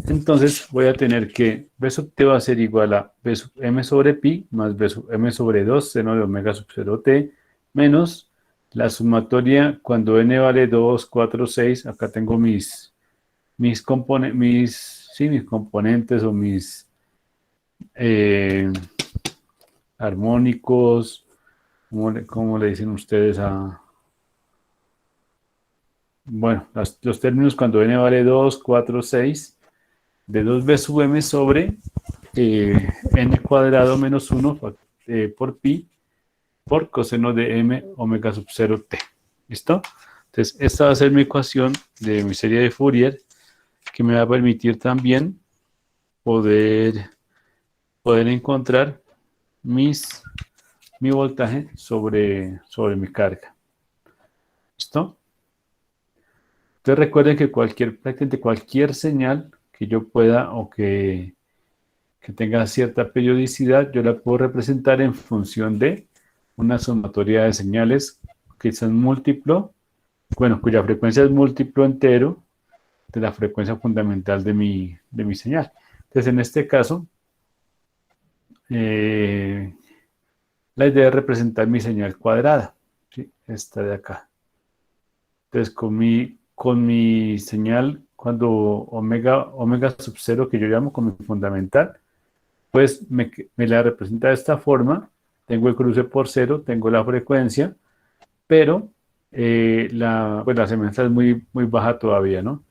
S1: Entonces voy a tener que B sub t va a ser igual a B sub m sobre pi más B sub m sobre 2 seno de omega sub 0 t menos la sumatoria cuando n vale 2, 4, 6. Acá tengo mis componentes o mis armónicos. ¿Cómo le dicen ustedes a...? Bueno, los términos cuando n vale 2, 4, 6 de 2b sub m sobre n cuadrado menos 1 por pi por coseno de m omega sub 0 t. ¿Listo? Entonces, esta va a ser mi ecuación de mi serie de Fourier que me va a permitir también poder encontrar mi voltaje sobre mi carga. ¿Listo? Entonces recuerden que prácticamente cualquier señal que yo pueda o que tenga cierta periodicidad, yo la puedo representar en función de una sumatoria de señales que son múltiplo, cuya frecuencia es múltiplo entero de la frecuencia fundamental de mi señal. Entonces, en este caso, la idea es representar mi señal cuadrada, ¿sí? Esta de acá. Entonces, con mi señal cuando omega sub 0, que yo llamo como fundamental, pues me la representa de esta forma. Tengo el cruce por 0, tengo la frecuencia, pero pues la semejanza es muy, muy baja todavía, ¿no?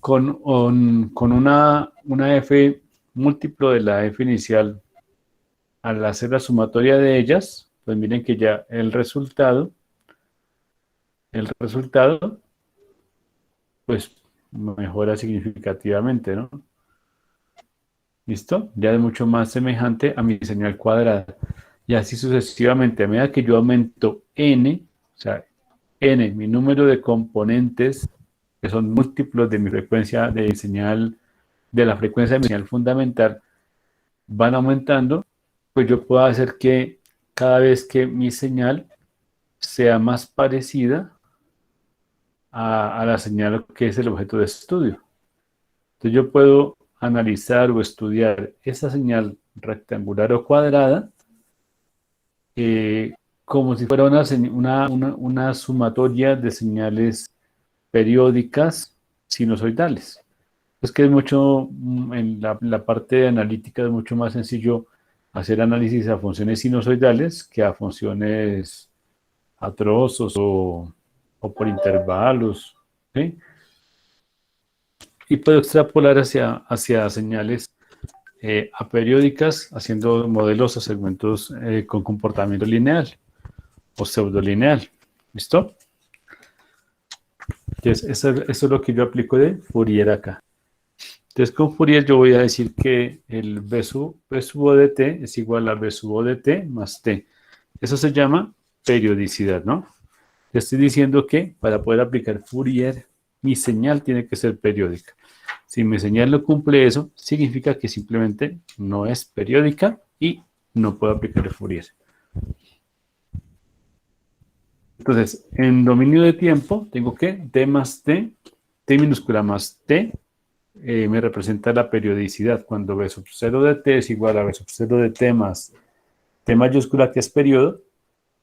S1: Con una F múltiplo de la F inicial, al hacer la sumatoria de ellas, pues miren que ya el resultado, pues mejora significativamente, ¿no? ¿Listo? Ya es mucho más semejante a mi señal cuadrada. Y así sucesivamente, a medida que yo aumento n, o sea, n, mi número de componentes, que son múltiplos de mi frecuencia de señal, de la frecuencia de mi señal fundamental, van aumentando, pues yo puedo hacer que cada vez que mi señal sea más parecida a la señal que es el objeto de estudio. Entonces yo puedo analizar o estudiar esa señal rectangular o cuadrada como si fuera una sumatoria de señales periódicas sinusoidales. Es que es mucho, en la parte analítica es mucho más sencillo hacer análisis a funciones sinusoidales que a funciones a trozos o por intervalos, ¿sí? Y puedo extrapolar hacia señales aperiódicas haciendo modelos o segmentos con comportamiento lineal o pseudolineal. ¿Listo? Entonces, eso es lo que yo aplico de Fourier acá. Entonces, con Fourier yo voy a decir que el B sub O de t es igual a B sub O de t más t. Eso se llama periodicidad, ¿no? Le estoy diciendo que para poder aplicar Fourier, mi señal tiene que ser periódica. Si mi señal no cumple eso, significa que simplemente no es periódica y no puedo aplicar el Fourier. Entonces, en dominio de tiempo, tengo que t más t, t minúscula más t, me representa la periodicidad. Cuando B sub 0 de t es igual a B sub 0 de t más t mayúscula, que es periodo,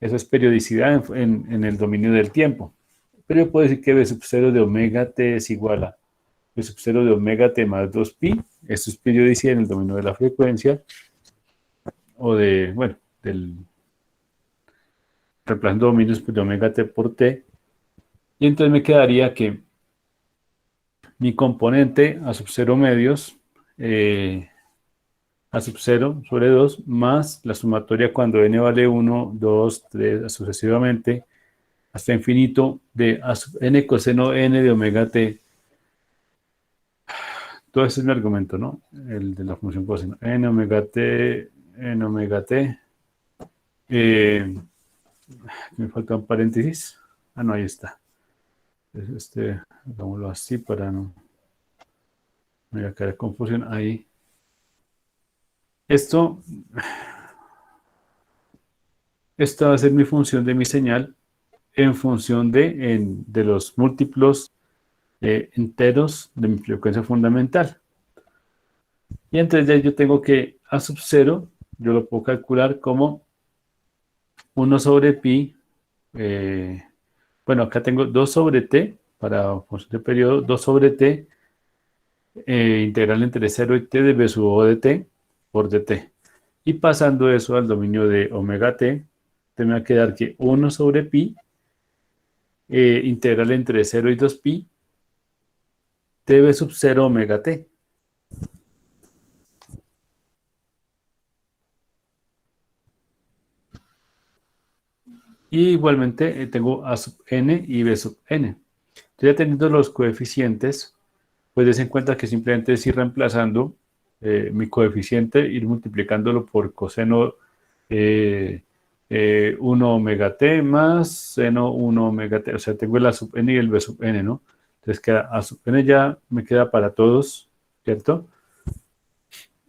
S1: eso es periodicidad en el dominio del tiempo. Pero yo puedo decir que B sub 0 de omega t es igual a B sub 0 de omega t más 2pi. Esto es periodicidad en el dominio de la frecuencia. O de, bueno, reemplazando dominios de omega t por t. Y entonces me quedaría que mi componente a sub 0 medios, a sub 0 sobre 2, más la sumatoria cuando n vale 1, 2, 3, sucesivamente, hasta infinito, de a sub n coseno n de omega t. Todo ese es mi argumento, ¿no? El de la función coseno. N omega t, n omega t. Me falta un paréntesis. Ah, no, ahí está. Hagámoslo así para no me vaya a caer confusión. Ahí. Esta va a ser mi función de mi señal en función de los múltiplos enteros de mi frecuencia fundamental. Y entonces yo tengo que a sub 0, yo lo puedo calcular como 1 sobre pi. Bueno, acá tengo 2 sobre t para función de periodo, 2 sobre t integral entre 0 y t de b sub o de t por dt. Y pasando eso al dominio de omega t, te me va a quedar que 1 sobre pi integral entre 0 y 2pi db sub 0 omega t. Y igualmente tengo a sub n y b sub n. Entonces, ya teniendo los coeficientes, pues des en cuenta que simplemente es ir reemplazando mi coeficiente, ir multiplicándolo por coseno 1 omega t más seno 1 omega t. O sea, tengo el a sub n y el b sub n, ¿no? Entonces queda a sub n, ya me queda para todos, ¿cierto?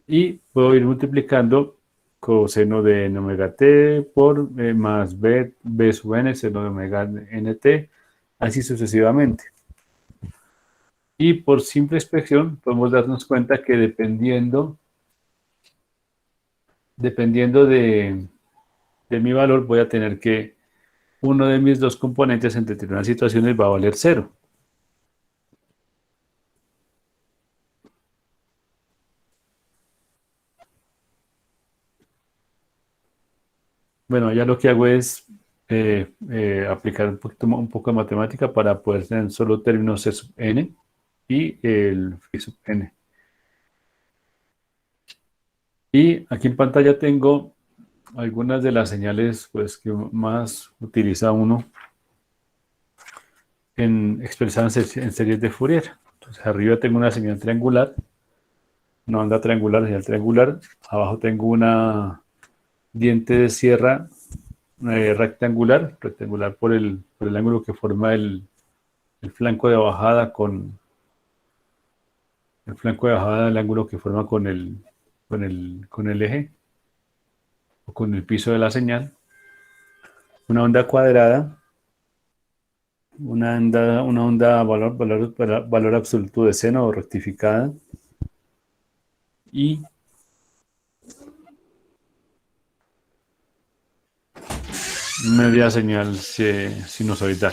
S1: Y puedo ir multiplicando coseno de n omega t por más b sub n, seno de omega nt, así sucesivamente. Y por simple expresión podemos darnos cuenta que dependiendo de mi valor, voy a tener que uno de mis dos componentes en determinadas situaciones va a valer 0. Bueno, ya lo que hago es aplicar un poco de matemática para poder tener solo términos C sub n y el phi sub n. Y aquí en pantalla tengo algunas de las señales pues, que más utiliza uno en expresar en series de Fourier. Entonces arriba tengo una señal triangular, una onda triangular, señal triangular. Abajo tengo una diente de sierra rectangular por el ángulo que forma el flanco de bajada con el flanco de bajada, el ángulo que forma con el eje o con el piso de la señal. Una onda cuadrada, una onda valor absoluto de seno o rectificada y media señal sinusoidal.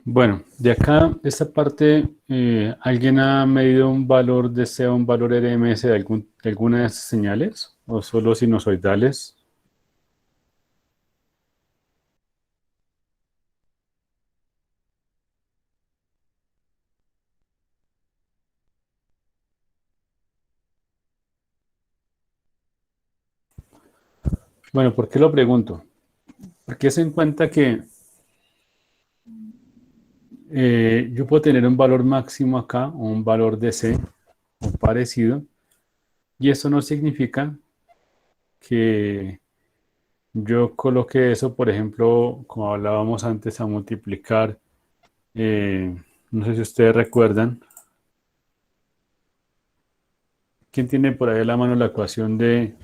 S1: Bueno, de acá, esta parte, ¿alguien ha medido un valor de C o un valor RMS de alguna de esas señales? ¿O solo sinusoidales? Bueno, ¿por qué lo pregunto? Porque se en cuenta que yo puedo tener un valor máximo acá o un valor de C o parecido, y eso no significa que yo coloque eso, por ejemplo, como hablábamos antes, a multiplicar No sé si ustedes recuerdan. ¿Quién tiene por ahí a la mano la ecuación de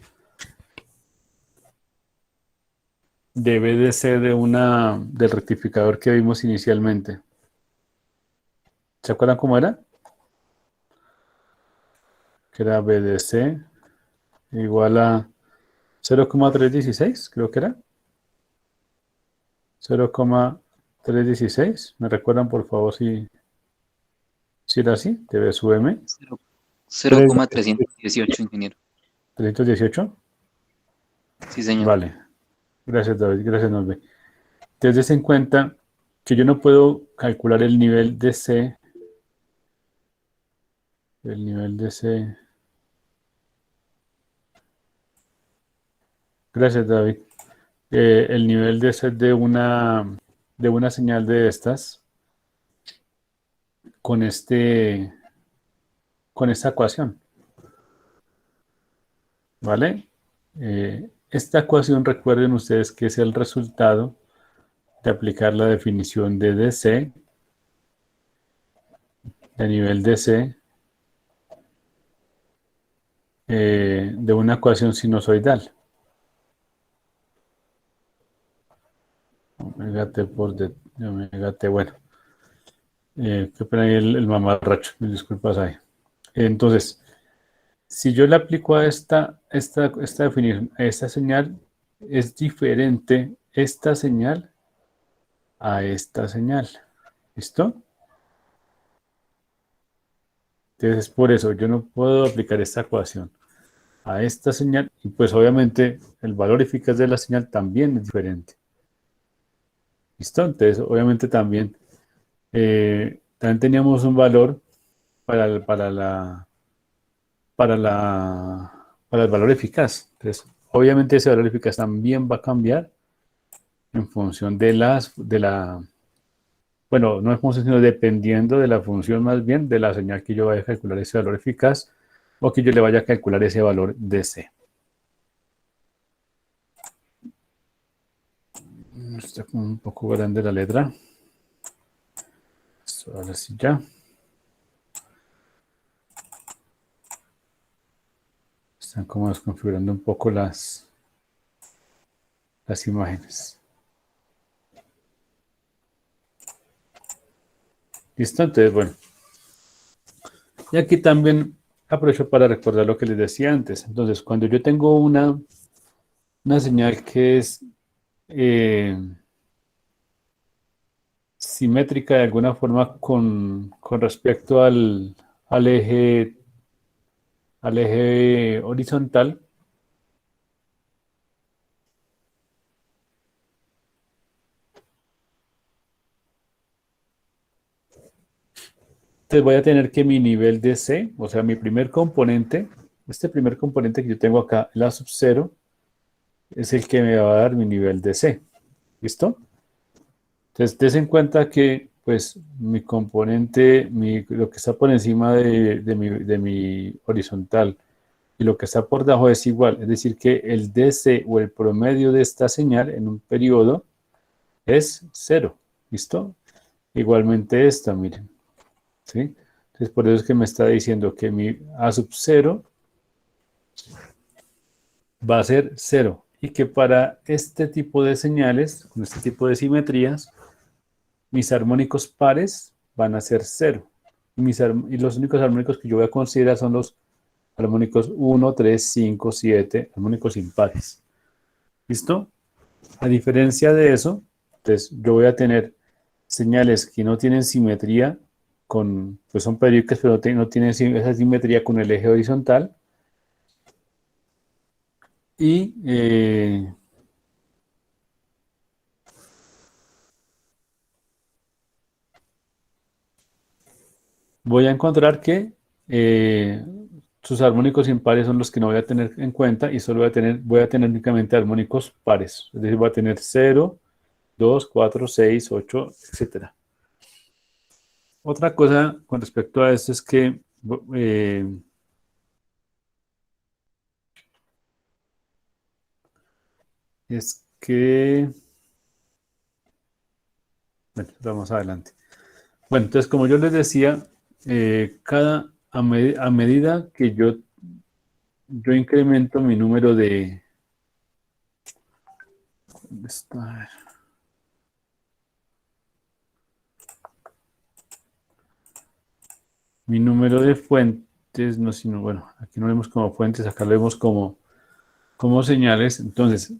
S1: BDC del rectificador que vimos inicialmente? ¿Se acuerdan cómo era? Que era BDC igual a 0,316, creo que era. 0,316. ¿Me recuerdan, por favor, si era así? TV sub M.
S5: 0,318, ingeniero.
S1: 318.
S5: Sí, señor.
S1: Vale. Gracias, David. Gracias, Norbe. Entonces, en cuenta que yo no puedo calcular el nivel de C. El nivel de C. Gracias, David. El nivel de C de una señal de estas con con esta ecuación. ¿Vale? Esta ecuación, recuerden ustedes que es el resultado de aplicar la definición de DC, de nivel DC, de una ecuación sinusoidal. Omega T por omega T, bueno. Qué pena ahí el mamarracho, mis disculpas ahí. Entonces, si yo le aplico a esta definición, a esta señal, es diferente esta señal a esta señal. ¿Listo? Entonces, por eso yo no puedo aplicar esta ecuación a esta señal y pues obviamente el valor eficaz de la señal también es diferente. ¿Listo? Entonces, obviamente también teníamos un valor para el valor eficaz. Entonces, obviamente ese valor eficaz también va a cambiar en función bueno, no en función, sino dependiendo de la función más bien de la señal que yo vaya a calcular ese valor eficaz o que yo le vaya a calcular ese valor de C. Está como un poco grande la letra. Esto ahora sí ya. Están como desconfigurando un poco las imágenes. ¿Listo? Entonces, bueno. Y aquí también aprovecho para recordar lo que les decía antes. Entonces, cuando yo tengo una señal que es simétrica de alguna forma con respecto al eje horizontal, entonces voy a tener que mi nivel de C, o sea, mi primer componente, este primer componente que yo tengo acá, la sub 0, es el que me va a dar mi nivel de C. ¿Listo? Entonces, des en cuenta que, pues, mi componente, lo que está por encima de mi horizontal y lo que está por debajo es igual. Es decir, que el DC o el promedio de esta señal en un periodo es 0. ¿Listo? Igualmente esta, miren. ¿Sí? Entonces, por eso es que me está diciendo que mi A sub 0 va a ser 0. Y que para este tipo de señales, con este tipo de simetrías, mis armónicos pares van a ser 0. Y los únicos armónicos que yo voy a considerar son los armónicos 1, 3, 5, 7, armónicos impares. ¿Listo? A diferencia de eso, entonces yo voy a tener señales que no tienen simetría pues son periódicas, pero no tienen esa simetría con el eje horizontal. Y voy a encontrar que sus armónicos impares son los que no voy a tener en cuenta y solo voy a tener únicamente armónicos pares. Es decir, voy a tener 0, 2, 4, 6, 8, etc. Otra cosa con respecto a esto eh, es que, bueno, vamos adelante. Bueno, entonces como yo les decía, a medida que yo incremento mi número de... ¿dónde está? Mi número de fuentes, no, sino, bueno, aquí no vemos como fuentes, acá lo vemos como señales. Entonces,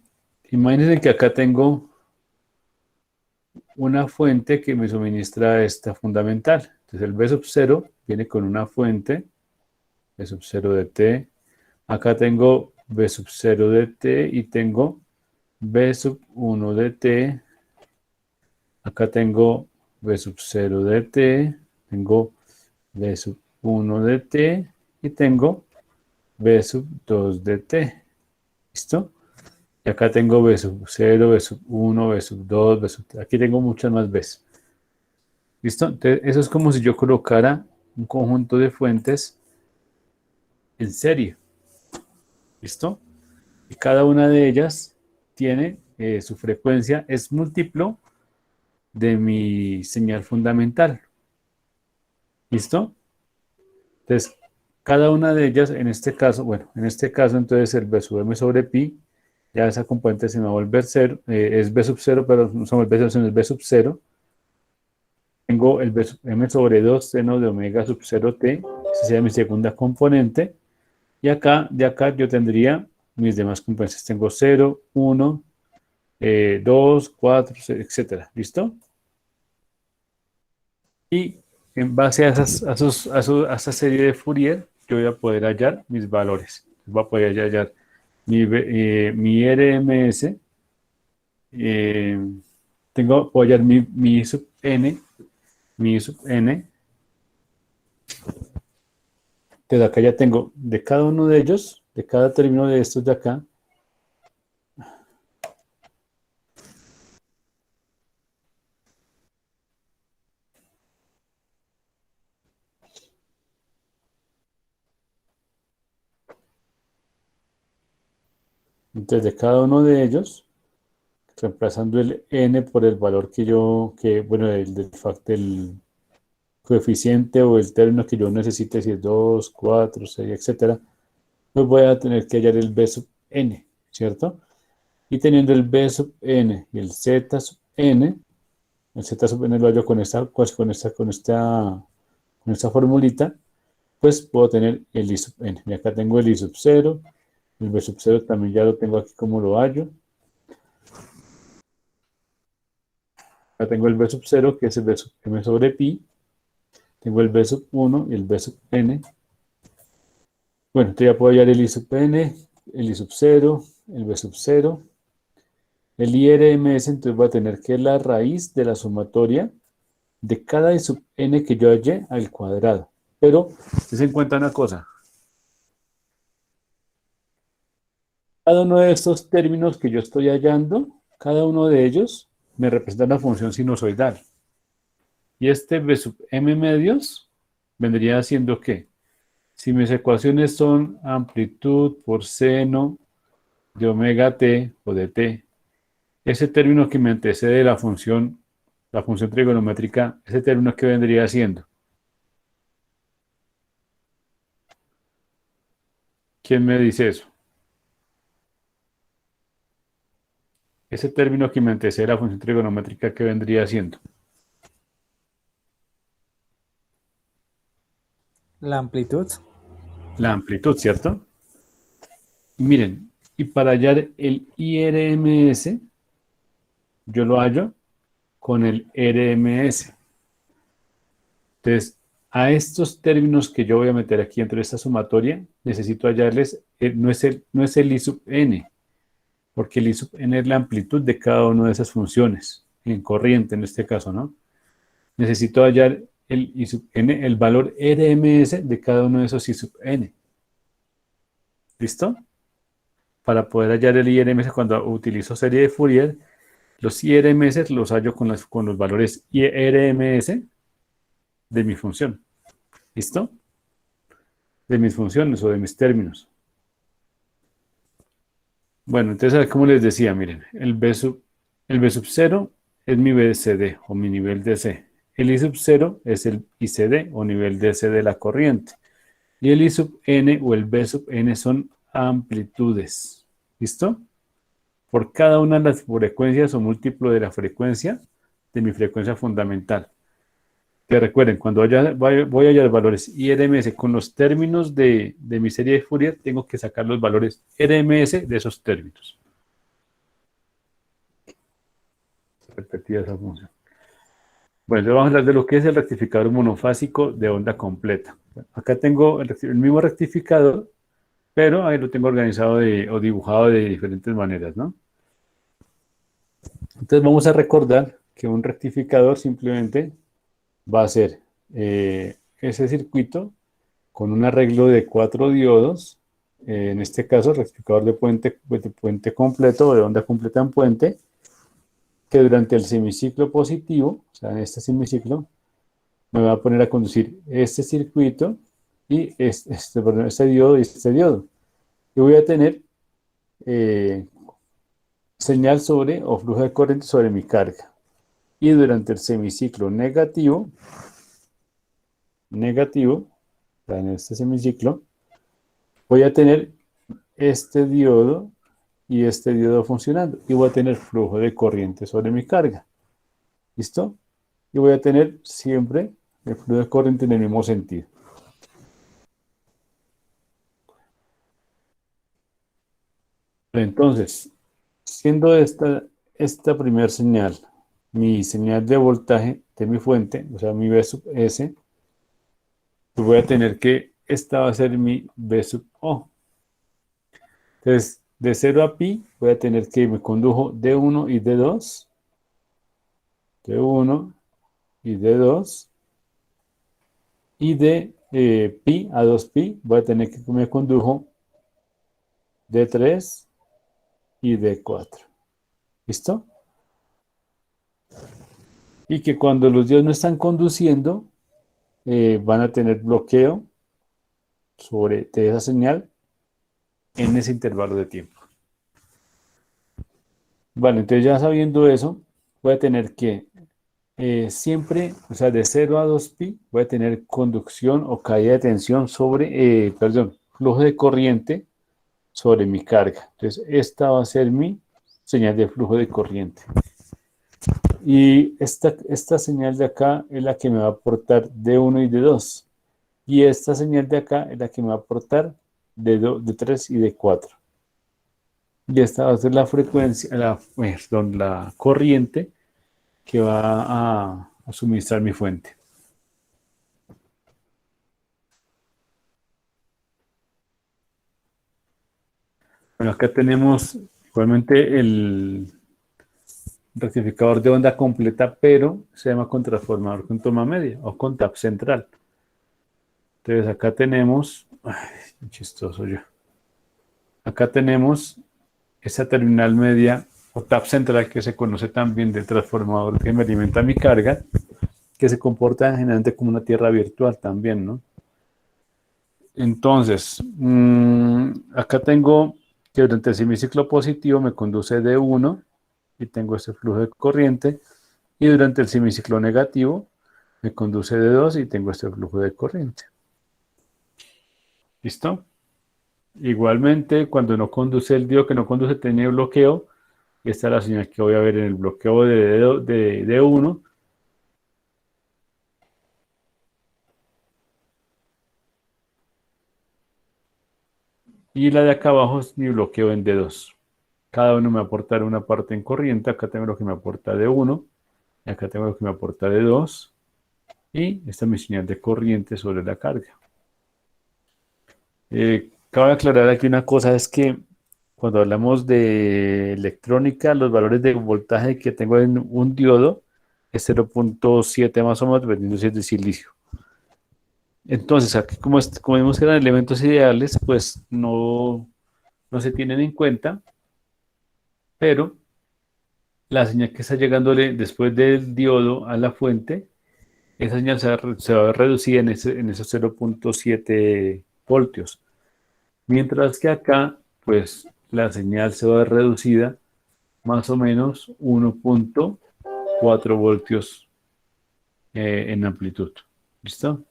S1: imagínense que acá tengo una fuente que me suministra esta fundamental. Entonces, el B sub 0 viene con una fuente, B sub 0 de T. Acá tengo B sub 0 de T y tengo B sub 1 de T. Acá tengo B sub 0 de T, tengo B sub 1 de T y tengo B sub 2 de T. ¿Listo? Y acá tengo B sub 0, B sub 1, B sub 2, B sub 3. Aquí tengo muchas más Bs. ¿Listo? Entonces, eso es como si yo colocara un conjunto de fuentes en serie. ¿Listo? Y cada una de ellas tiene su frecuencia, es múltiplo de mi señal fundamental. ¿Listo? Entonces, cada una de ellas, en este caso, bueno, en este caso, entonces el B sub m sobre pi, ya esa componente se me va a volver 0, es B sub 0, pero no se me vuelve 0, sino es B sub 0. Tengo el B sub m sobre 2 seno de omega sub 0t, esa sería mi segunda componente. Y acá, de acá yo tendría mis demás componentes. Tengo 0, 1, 2, 4, etcétera. ¿Listo? Y en base a esa serie de Fourier, yo voy a poder hallar mis valores. Voy a poder hallar mi RMS, puedo hallar mi I sub n, mi I sub n. Entonces acá ya tengo de cada uno de ellos, de cada término de estos de acá, entonces de cada uno de ellos, reemplazando el n por el valor bueno, del coeficiente o el término que yo necesite, si es 2, 4, 6, etcétera, pues voy a tener que hallar el B sub n, ¿cierto? Y teniendo el B sub n y el Z sub n, el Z sub n lo hallo con esta formulita, pues puedo tener el I sub n. Y acá tengo el I sub 0, el B sub 0 también ya lo tengo aquí como lo hallo. Acá tengo el B sub 0, que es el B sub m sobre pi. Tengo el B sub 1 y el B sub n. Bueno, entonces ya puedo hallar el I sub n, el I sub 0, el B sub 0. El IRMS, entonces voy a tener que la raíz de la sumatoria de cada I sub n que yo hallé al cuadrado. Pero, se en cuenta una cosa. Cada uno de estos términos que yo estoy hallando, cada uno de ellos me representa una función sinusoidal. Y este B sub m medios vendría siendo ¿qué? Si mis ecuaciones son amplitud por seno de omega t o de t, ese término que me antecede la función trigonométrica, ese término que vendría siendo. ¿Quién me dice eso? Ese término que me antecede la función trigonométrica, ¿qué vendría siendo?
S8: La amplitud.
S1: La amplitud, ¿cierto? Y miren, y para hallar el IRMS, yo lo hallo con el RMS. Entonces, a estos términos que yo voy a meter aquí dentro de esta sumatoria, necesito hallarles, no es el I sub n, porque el I sub n es la amplitud de cada una de esas funciones, en corriente en este caso, ¿no? Necesito hallar el I sub n, el valor RMS de cada uno de esos I sub n. ¿Listo? Para poder hallar el IRMS cuando utilizo serie de Fourier, los IRMS los hallo con los valores IRMS de mi función. ¿Listo? De mis funciones o de mis términos. Bueno, entonces, como les decía, miren, el B sub 0 es mi BCD o mi nivel de C. el I sub 0 es el ICD o nivel DC de la corriente. Y el I sub n o el B sub n son amplitudes. ¿Listo? Por cada una de las frecuencias o múltiplo de la frecuencia de mi frecuencia fundamental. Que recuerden, cuando voy a hallar valores IRMS con los términos de mi serie de Fourier, tengo que sacar los valores RMS de esos términos. Repetida esa función. Bueno, entonces vamos a hablar de lo que es el rectificador monofásico de onda completa. Acá tengo el mismo rectificador, pero ahí lo tengo organizado o dibujado de diferentes maneras, ¿no? Entonces vamos a recordar que un rectificador simplemente va a ser ese circuito con un arreglo de 4 diodos, en este caso rectificador de puente completo o de onda completa en puente, que durante el semiciclo positivo, o sea, en este semiciclo, me va a poner a conducir este circuito y este diodo y este diodo. Y voy a tener señal sobre o flujo de corriente sobre mi carga. Y durante el semiciclo negativo, o sea, en este semiciclo, voy a tener este diodo y este diodo funcionando. Y voy a tener flujo de corriente sobre mi carga. ¿Listo? Y voy a tener siempre el flujo de corriente en el mismo sentido. Entonces, siendo esta primera señal, mi señal de voltaje de mi fuente, o sea, mi V sub S, pues voy a tener que esta va a ser mi V sub O. Entonces, de 0 a pi, voy a tener que me condujo D1 y D2, D1 y D2, y de pi a 2pi, voy a tener que me condujo D3 y D4. ¿Listo? Y que cuando los diodos no están conduciendo, van a tener bloqueo de esa señal en ese intervalo de tiempo. Vale, entonces ya sabiendo eso, voy a tener que siempre, o sea, de 0 a 2pi, voy a tener conducción o caída de tensión sobre, flujo de corriente sobre mi carga. Entonces, esta va a ser mi señal de flujo de corriente. Y esta señal de acá es la que me va a aportar D1 y D2. Y esta señal de acá es la que me va a aportar D3 y D4. Y esta va a ser la frecuencia, la corriente que va a suministrar mi fuente. Bueno, acá tenemos igualmente el rectificador de onda completa, pero se llama con transformador con toma media o con tap central. Entonces acá tenemos, chistoso yo. Acá tenemos esa terminal media o tap central que se conoce también de transformador que me alimenta mi carga, que se comporta generalmente como una tierra virtual también, ¿no? Entonces, acá tengo que durante el semiciclo positivo me conduce D1 y tengo este flujo de corriente, y durante el semiciclo negativo me conduce D2 y tengo este flujo de corriente. ¿Listo? Igualmente, cuando no conduce el diodo que no conduce tiene bloqueo, esta es la señal que voy a ver en el bloqueo de D1. Y la de acá abajo es mi bloqueo en D2. Cada uno me aportará una parte en corriente. Acá tengo lo que me aporta D1. Y acá tengo lo que me aporta D2. Y esta es mi señal de corriente sobre la carga. Cabe aclarar aquí una cosa, es que cuando hablamos de electrónica, los valores de voltaje que tengo en un diodo es 0.7 más o menos, dependiendo si es de silicio. Entonces, aquí como vemos que eran elementos ideales, pues no se tienen en cuenta, pero la señal que está llegándole después del diodo a la fuente, esa señal se va a reducir en esos 0.7 voltios. Mientras que acá, pues la señal se va a ver reducida más o menos 1.4 voltios en amplitud. ¿Listo?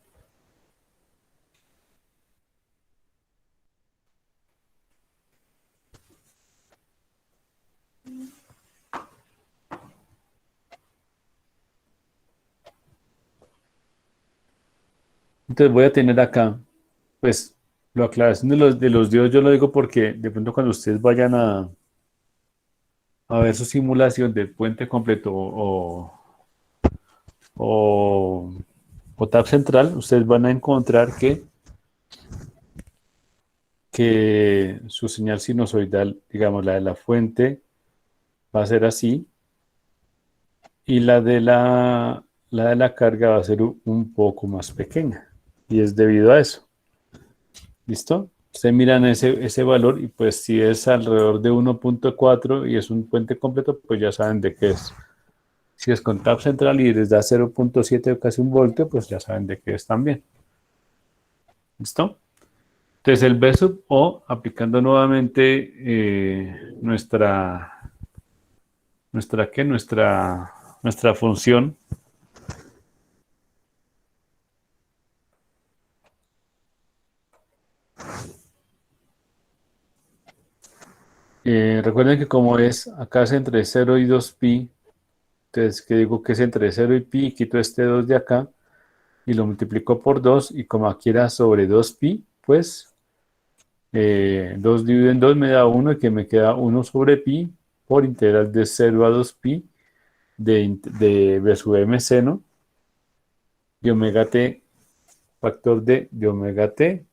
S1: Entonces voy a tener acá, pues, la aclaración de los diodos, yo lo digo porque de pronto cuando ustedes vayan a ver su simulación del puente completo o, o tab central, ustedes van a encontrar que su señal sinusoidal, digamos, la de la fuente, va a ser así, y la de la carga va a ser un poco más pequeña. Y es debido a eso. ¿Listo? Ustedes miran ese valor y pues si es alrededor de 1.4 y es un puente completo, pues ya saben de qué es. Si es con tap central y les da 0.7 o casi un voltio, pues ya saben de qué es también. ¿Listo? Entonces el B sub O, aplicando nuevamente ¿qué? Nuestra función. Recuerden que como es, acá es entre 0 y 2pi, entonces que digo que es entre 0 y pi, quito este 2 de acá y lo multiplico por 2 y como aquí era sobre 2pi, pues 2 dividido en 2 me da 1 y que me queda 1 sobre pi por integral de 0 a 2pi de b sub m seno y omega t factor de omega t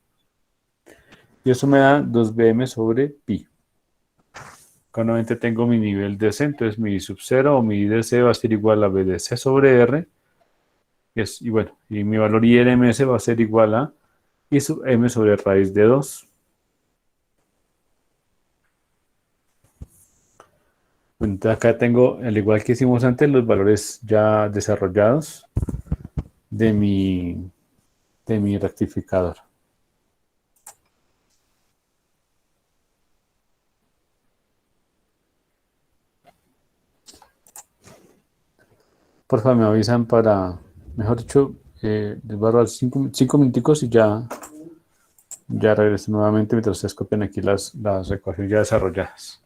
S1: y eso me da 2bm sobre pi. Acá nuevamente tengo mi nivel de c, entonces mi sub 0 o mi d c va a ser igual a b de c sobre r y bueno, y mi valor IRMS va a ser igual a I sub m sobre raíz de 2. Entonces acá tengo, al igual que hicimos antes, los valores ya desarrollados de mi rectificador. Por favor, me avisan para, mejor dicho, les voy a dar 5 minuticos y ya regreso nuevamente mientras ustedes copian aquí las ecuaciones ya desarrolladas.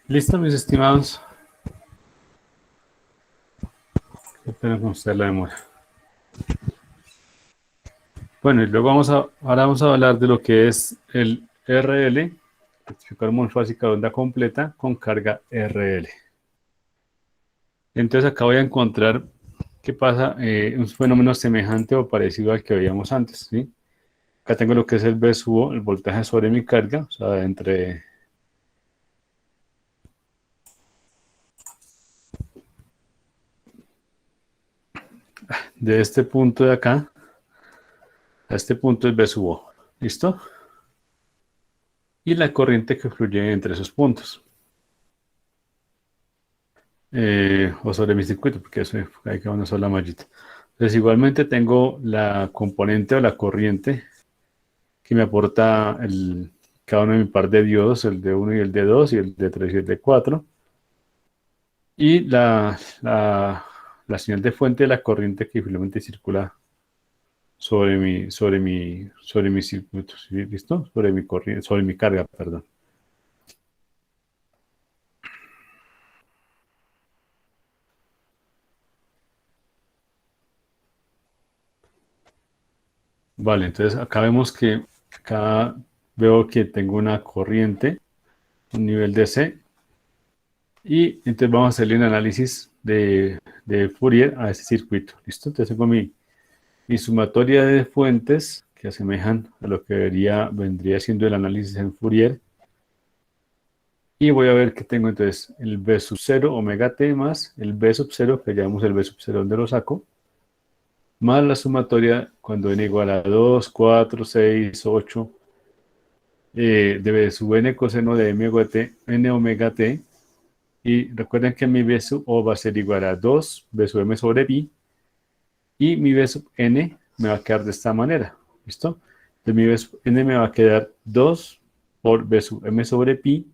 S1: ¿Listo, mis estimados? Qué pena con usted la demora. Bueno, y luego ahora vamos a hablar de lo que es el RL, rectificador monofásico de onda completa con carga RL. Entonces acá voy a encontrar qué pasa, un fenómeno semejante o parecido al que veíamos antes, ¿sí? Acá tengo lo que es el V sub O, el voltaje sobre mi carga, o sea, de este punto de acá a este punto es V sub O, ¿listo? Y la corriente que fluye entre esos puntos. O sobre mi circuito, porque eso hay que una sola mallita. Entonces igualmente tengo la componente o la corriente que me aporta cada uno de mi par de diodos, el D1 y el D2 y el D3 y el D4. Y la señal de fuente de la corriente que finalmente circula sobre mi circuito, ¿sí? ¿Listo? Sobre mi corriente, sobre mi carga, perdón. Vale, entonces acá veo que tengo una corriente, un nivel DC, y entonces vamos a hacerle un análisis de Fourier a ese circuito. ¿Listo? Entonces tengo mi sumatoria de fuentes que asemejan a lo que vendría siendo el análisis en Fourier. Y voy a ver que tengo entonces el B sub 0 omega t más el B sub 0, que llamamos el B sub 0 donde lo saco, más la sumatoria cuando n igual a 2, 4, 6, 8, de B sub n coseno de n omega t. Y recuerden que mi B sub O va a ser igual a 2 B sub m sobre pi. Y mi B sub n me va a quedar de esta manera. ¿Listo? Entonces mi B sub n me va a quedar 2 por B sub m sobre pi,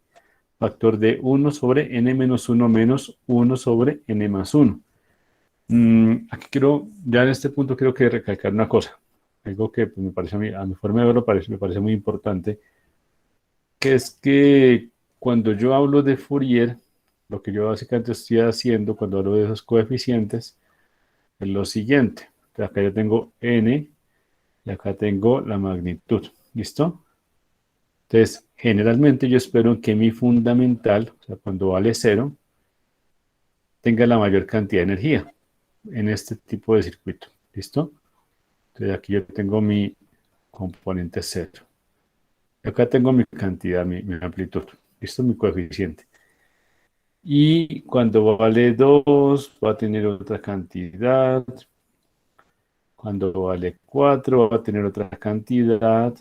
S1: factor de 1 sobre n menos 1 menos 1 sobre n más 1. Aquí ya en este punto quiero que recalcar una cosa. Algo que pues, me parece a mi forma de verlo me parece muy importante. Que es que cuando yo hablo de Fourier, lo que yo básicamente estoy haciendo cuando hablo de esos coeficientes es lo siguiente. Entonces, acá yo tengo n y acá tengo la magnitud. ¿Listo? Entonces, generalmente yo espero que mi fundamental, o sea, cuando vale 0, tenga la mayor cantidad de energía en este tipo de circuito. ¿Listo? Entonces, aquí yo tengo mi componente 0. Acá tengo mi cantidad, mi amplitud. ¿Listo? Mi coeficiente. Y cuando vale 2, va a tener otra cantidad. Cuando vale 4, va a tener otra cantidad.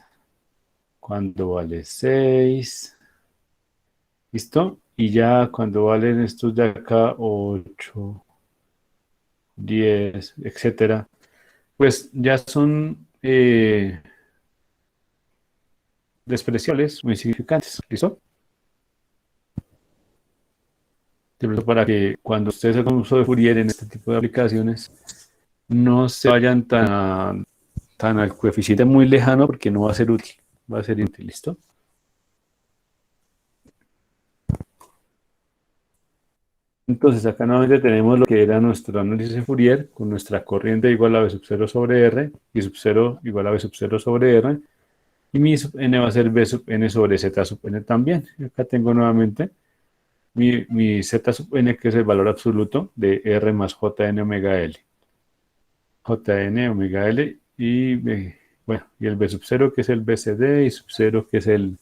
S1: Cuando vale 6. ¿Listo? Y ya cuando valen estos de acá, 8, 10, etcétera, pues ya son despreciables o insignificantes. ¿Listo? De pronto para que cuando ustedes hagan uso de Fourier en este tipo de aplicaciones, no se vayan tan al coeficiente muy lejano porque no va a ser útil, va a ser inútil. ¿Listo? Entonces acá nuevamente tenemos lo que era nuestro análisis de Fourier con nuestra corriente igual a B sub 0 sobre R y sub 0 igual a B sub 0 sobre R, y mi sub n va a ser B sub n sobre Z sub n también. Y acá tengo nuevamente mi Z sub n, que es el valor absoluto de R más Jn omega L. Jn omega L y, bueno, y el B sub 0 que es el BCD y sub 0 que es el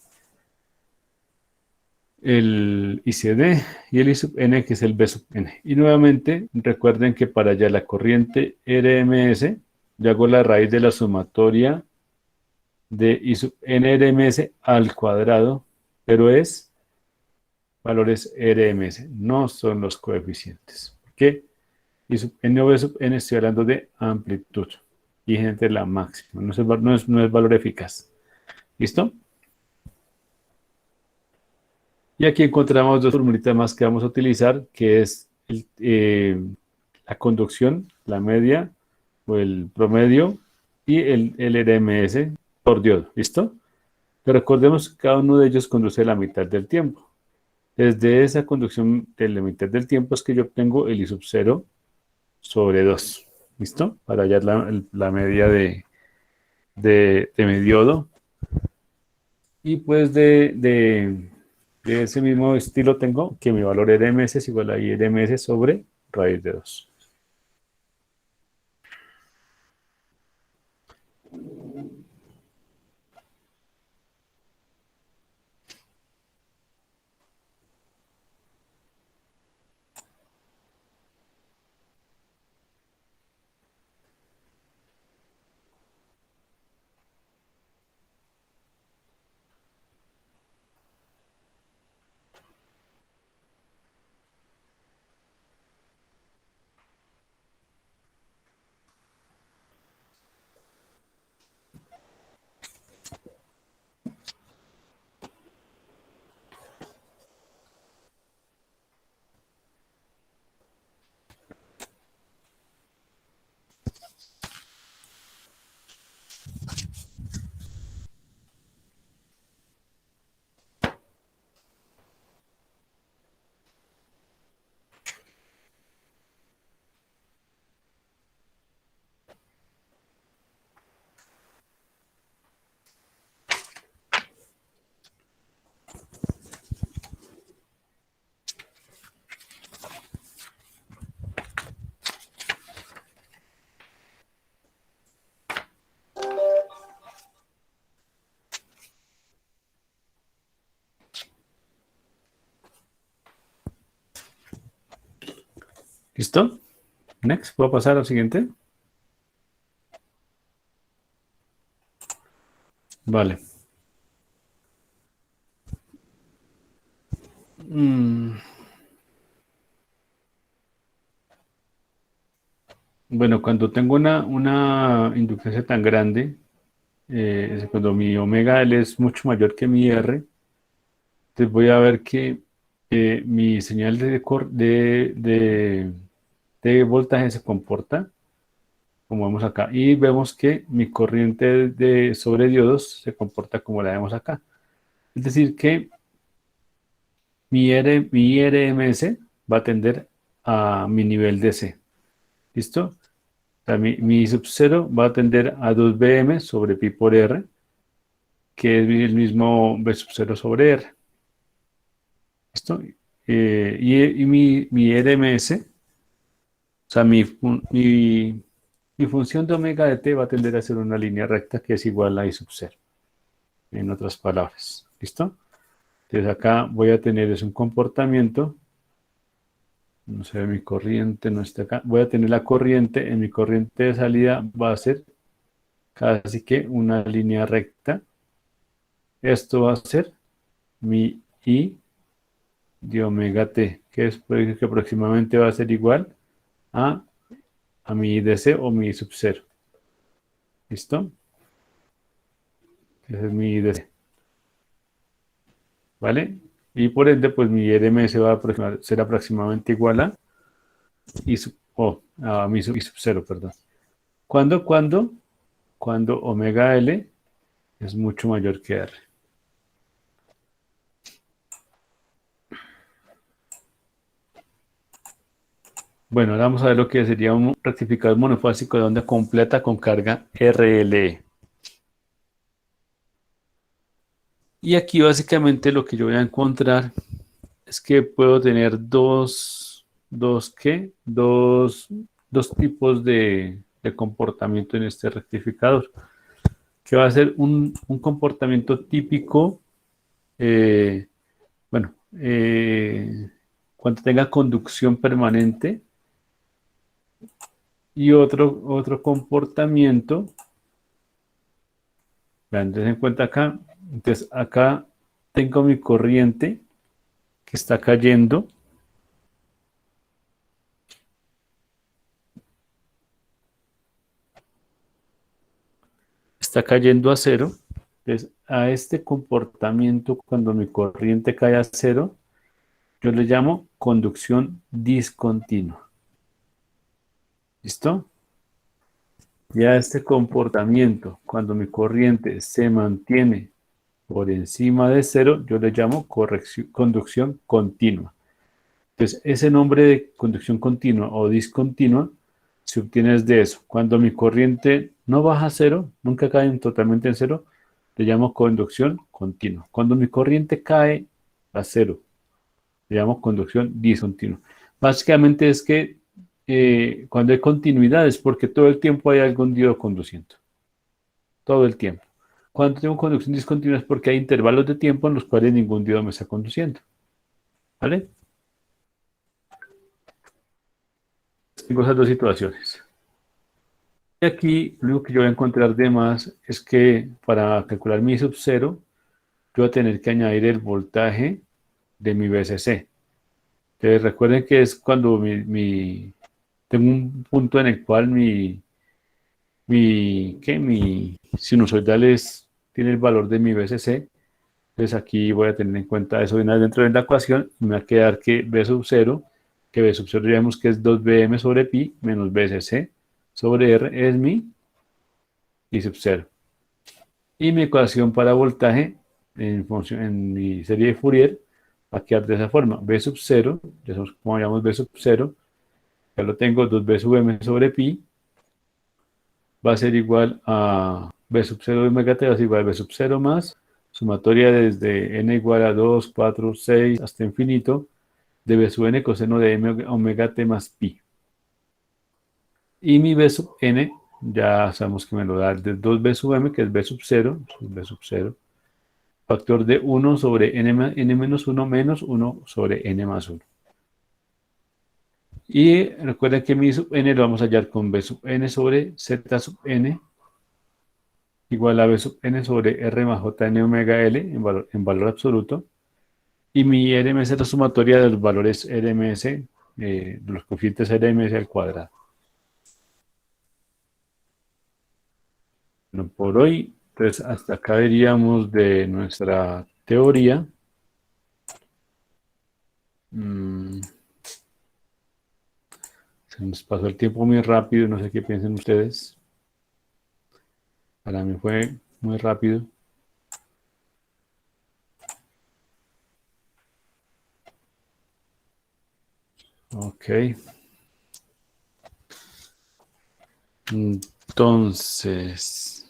S1: ICD y el I sub n que es el B sub n. Y nuevamente recuerden que para allá la corriente RMS, yo hago la raíz de la sumatoria de I sub n RMS al cuadrado, pero es valores RMS, no son los coeficientes. ¿Por qué? I sub n o B sub n estoy hablando de amplitud y gente la máxima, no es valor eficaz. ¿Listo? Y aquí encontramos dos formulitas más que vamos a utilizar, que es la conducción, la media o el promedio y el RMS por diodo. ¿Listo? Pero recordemos que cada uno de ellos conduce la mitad del tiempo. Desde esa conducción del límite del tiempo es que yo obtengo el I sub 0 sobre 2. ¿Listo? Para hallar la media de mi diodo. Y pues de ese mismo estilo tengo que mi valor RMS es igual a IRMS sobre raíz de 2. ¿Listo? Next, ¿puedo pasar al siguiente? Vale. Bueno, cuando tengo una inductancia tan grande, es cuando mi omega L es mucho mayor que mi R, entonces voy a ver que mi señal de voltaje se comporta como vemos acá. Y vemos que mi corriente de sobre diodos se comporta como la vemos acá. Es decir, que mi IRMS va a tender a mi nivel DC. ¿Listo? O sea, mi sub 0 va a tender a 2Bm sobre pi por R, que es el mismo B sub 0 sobre R. ¿Listo? Y mi RMS, o sea, mi función de omega de t va a tender a ser una línea recta que es igual a I sub 0, en otras palabras. ¿Listo? Entonces acá voy a tener es un comportamiento, no sé, mi corriente no está acá, voy a tener la corriente, en mi corriente de salida va a ser casi que una línea recta. Esto va a ser mi I de omega t, que es que aproximadamente va a ser igual a, mi IDC o mi I sub 0. ¿Listo? Ese es mi IDC. ¿Vale? Y por ende, pues mi RMS va a ser aproximadamente igual a a mi I sub 0, perdón. Cuando omega L es mucho mayor que R. Bueno, ahora vamos a ver lo que sería un rectificador monofásico de onda completa con carga RLE. Y aquí básicamente lo que yo voy a encontrar es que puedo tener dos tipos de comportamiento en este rectificador, que va a ser un comportamiento típico, bueno, cuando tenga conducción permanente, y otro comportamiento, vean, den en cuenta acá, entonces acá tengo mi corriente que está cayendo, a cero. Entonces a este comportamiento, cuando mi corriente cae a cero, yo le llamo conducción discontinua. ¿Listo? Ya este comportamiento, cuando mi corriente se mantiene por encima de 0, yo le llamo conducción continua. Entonces, ese nombre de conducción continua o discontinua se obtiene de eso. Cuando mi corriente no baja a 0, nunca cae totalmente en 0, le llamo conducción continua. Cuando mi corriente cae a 0, le llamo conducción discontinua. Básicamente es que cuando hay continuidad es porque todo el tiempo hay algún diodo conduciendo. Todo el tiempo. Cuando tengo conducción discontinua es porque hay intervalos de tiempo en los cuales ningún diodo me está conduciendo. ¿Vale? Tengo esas dos situaciones. Y aquí lo único que yo voy a encontrar de más es que para calcular mi sub 0, yo voy a tener que añadir el voltaje de mi VCC. Entonces recuerden que es cuando tengo un punto en el cual mi sinusoidal tiene el valor de mi VCC. Entonces aquí voy a tener en cuenta eso de una vez dentro de la ecuación. Me va a quedar que V sub 0, que V sub 0 digamos que es 2Vm sobre pi menos VCC sobre R es mi I sub 0. Y mi ecuación para voltaje en mi serie de Fourier va a quedar de esa forma. V sub 0, ya sabemos cómo llamamos V sub 0, ya lo tengo, 2V sub m sobre pi, va a ser igual a V sub 0 de omega t, va a ser igual a V sub 0 más, sumatoria desde n igual a 2, 4, 6 hasta infinito, de V sub n coseno de m omega t más pi. Y mi V sub n, ya sabemos que me lo da de 2V sub m, que es V sub 0, V sub 0, factor de 1 sobre n menos 1 menos 1 sobre n más 1. Y recuerden que mi sub n lo vamos a hallar con V sub n sobre z sub n igual a V sub n sobre r más j n omega l en valor absoluto. Y mi RMS es la sumatoria de los valores RMS, de los coeficientes RMS al cuadrado. Bueno, por hoy, entonces hasta acá veríamos de nuestra teoría. Se nos pasó el tiempo muy rápido, no sé qué piensen ustedes. Para mí fue muy rápido. Ok. Entonces,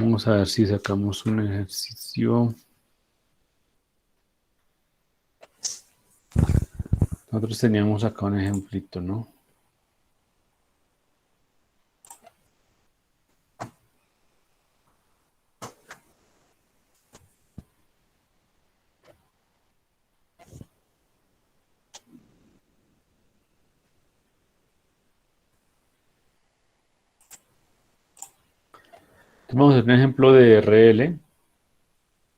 S1: vamos a ver si sacamos un ejercicio. Nosotros teníamos acá un ejemplito, ¿no? Vamos a hacer un ejemplo de RL.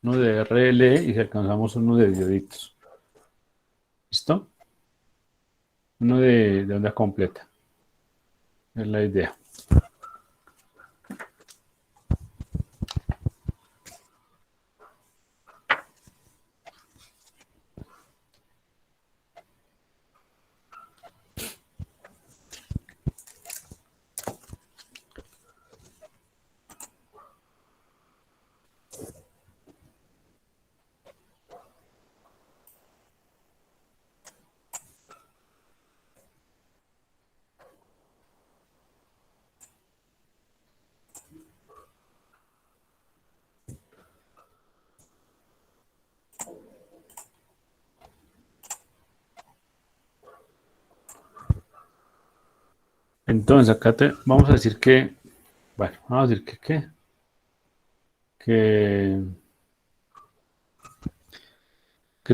S1: Uno de RL y si alcanzamos uno de dioditos. ¿Listo? Uno de onda completa. Es la idea. Entonces acá vamos a decir que, bueno, vamos a decir que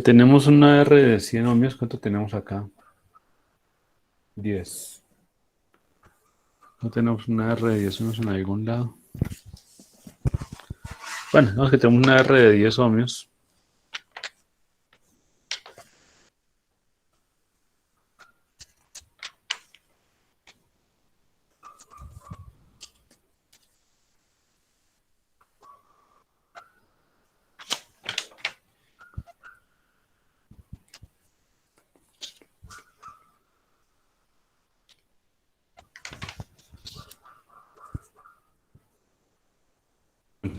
S1: tenemos una R de 100 ohmios. ¿Cuánto tenemos acá? 10. No tenemos una R de 10 ohmios en algún lado. Bueno, vamos que tenemos una R de 10 ohmios.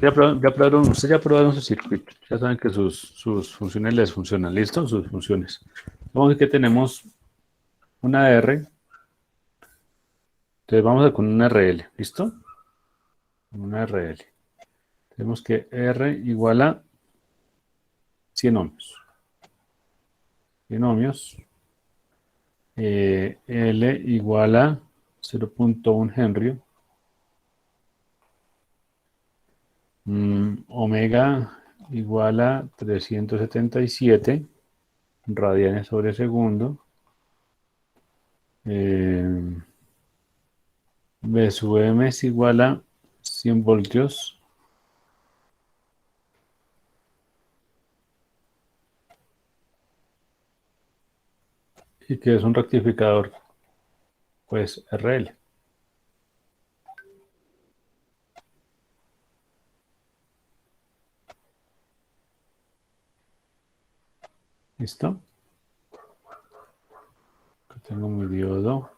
S1: Ustedes ya probaron su circuito, ya saben que sus funciones les funcionan, ¿listo? Sus funciones. Vamos a ver que tenemos una R, entonces vamos a con una RL, ¿listo? Una RL. Tenemos que R igual a 100 ohmios. 100 ohmios. L igual a 0.1 Henry. Omega igual a 377 radianes sobre segundo. B sub M es igual a 100 voltios. ¿Y qué es un rectificador? Pues RL. ¿Listo? Acá tengo mi diodo.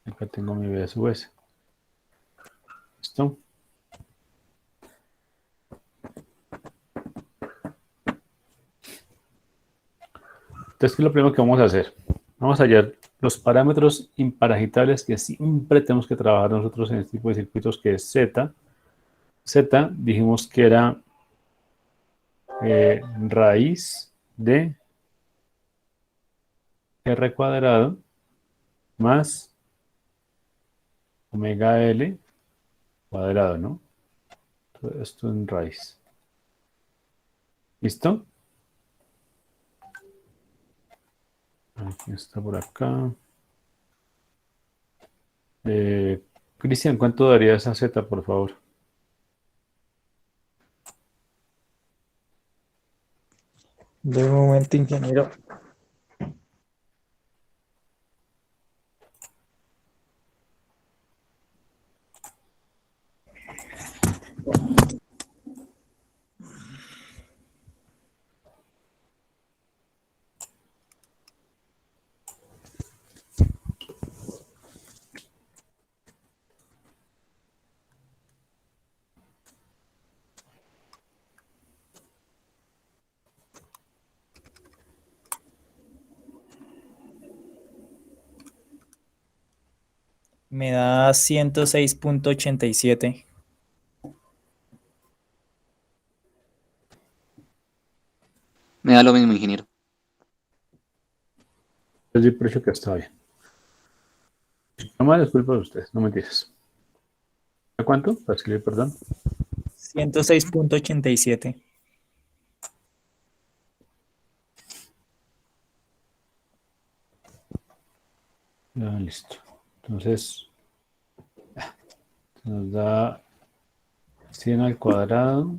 S1: Acá tengo mi B sub S. ¿Listo? Entonces, ¿qué es lo primero que vamos a hacer? Vamos a hallar los parámetros imparagitables que siempre tenemos que trabajar nosotros en este tipo de circuitos, que es Z. Z dijimos que era raíz de R cuadrado más omega L cuadrado, ¿no? Todo esto en raíz. ¿Listo? Aquí está por acá. Cristian, ¿cuánto daría esa Z, por favor?
S3: De un momento, ingeniero. Me da 106.87.
S5: Me da lo mismo, ingeniero.
S1: Yo doy por hecho que está bien. No me disculpo de ustedes, no mentiras. ¿A cuánto? Para escribir, perdón.
S3: 106.87.
S1: Ya, listo. Entonces, nos da 100 al cuadrado.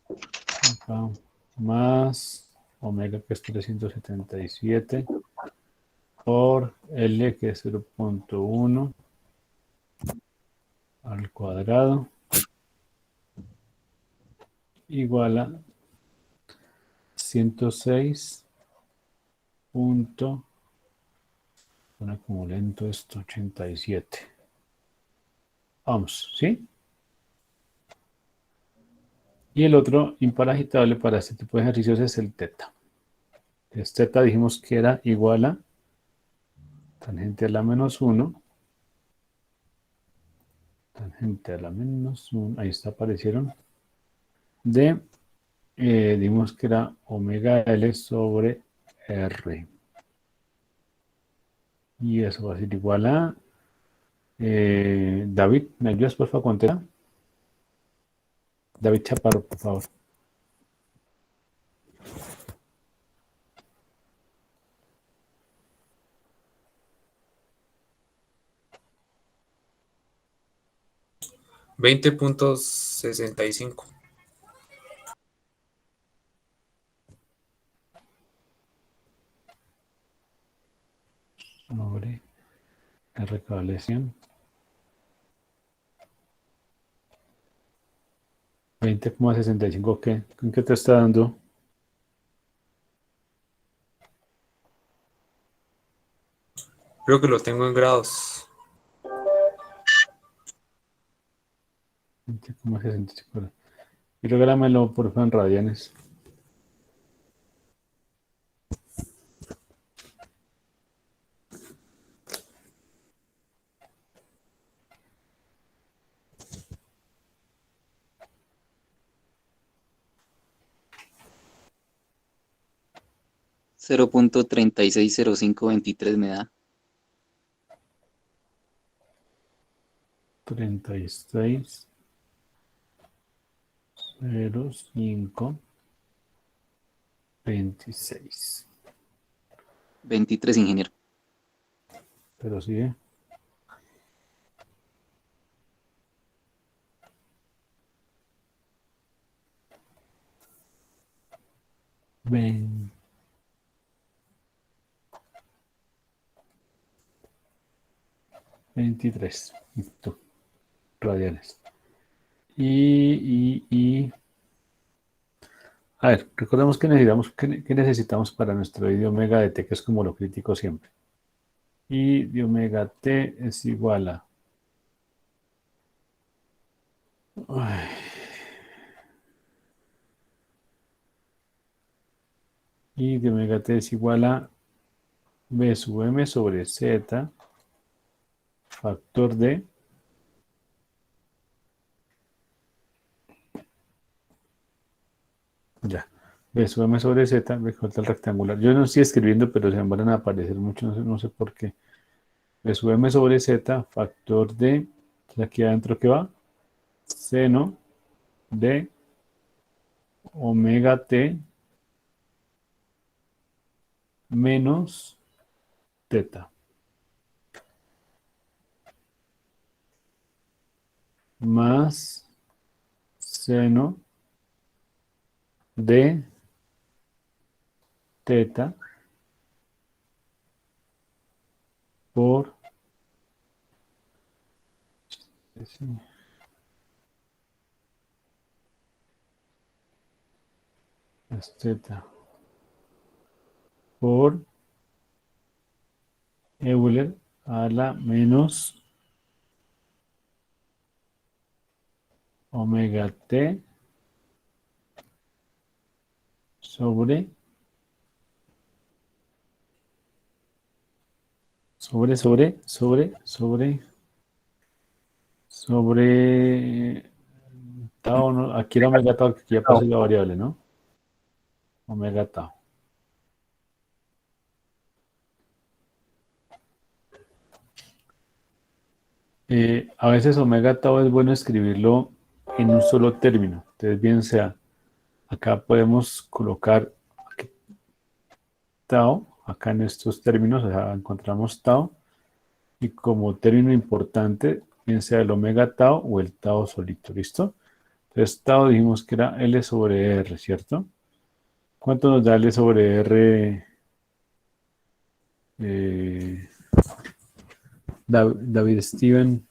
S1: Acá, más omega, que es 377, por L, que es 0.1 al cuadrado, igual a 106 punto, bueno, como lento esto, 87 ohms, ¿sí? Y el otro impar agitable para este tipo de ejercicios es el teta. Entonces, teta dijimos que era igual a tangente a la menos 1, tangente a la menos 1, ahí está, aparecieron, de, dijimos que era omega L sobre R. Y eso va a ser igual a, David, ¿me ayudas por favor con teta? David Chaparro, por favor.
S8: $20.65.
S1: Sobre R cable 100. 20,65, ¿qué? ¿En qué te está dando?
S8: Creo que lo tengo en grados.
S1: 20,65. Y regálamelo por favor en radianes.
S5: Cero punto 360523 me da.
S1: 36, 05, 26.
S5: 23, ingeniero.
S1: Pero sí, ¿eh? Ven. 23. Listo. Radianes. A ver, recordemos que necesitamos, que necesitamos para nuestro I de omega de t, que es como lo crítico siempre. I de omega t es igual a... Ay. I de omega t es igual a b sub m sobre z factor de... Ya. B sub m sobre z, me falta el rectangular. Yo no estoy escribiendo, pero se me van a aparecer mucho, no sé por qué. B sub m sobre z, factor de, aquí adentro que va, seno de omega t menos teta, más seno de teta por es teta por Euler a la menos omega t sobre tau, ¿no? Aquí era omega tau, que aquí ya pasó la variable, ¿no? Omega tau. A veces omega tau es bueno escribirlo en un solo término. Entonces, bien sea, acá podemos colocar tau, acá en estos términos, o sea, encontramos tau, y como término importante, bien sea el omega tau o el tau solito, ¿listo? Entonces, tau dijimos que era L sobre R, ¿cierto? ¿Cuánto nos da L sobre R? David Steven.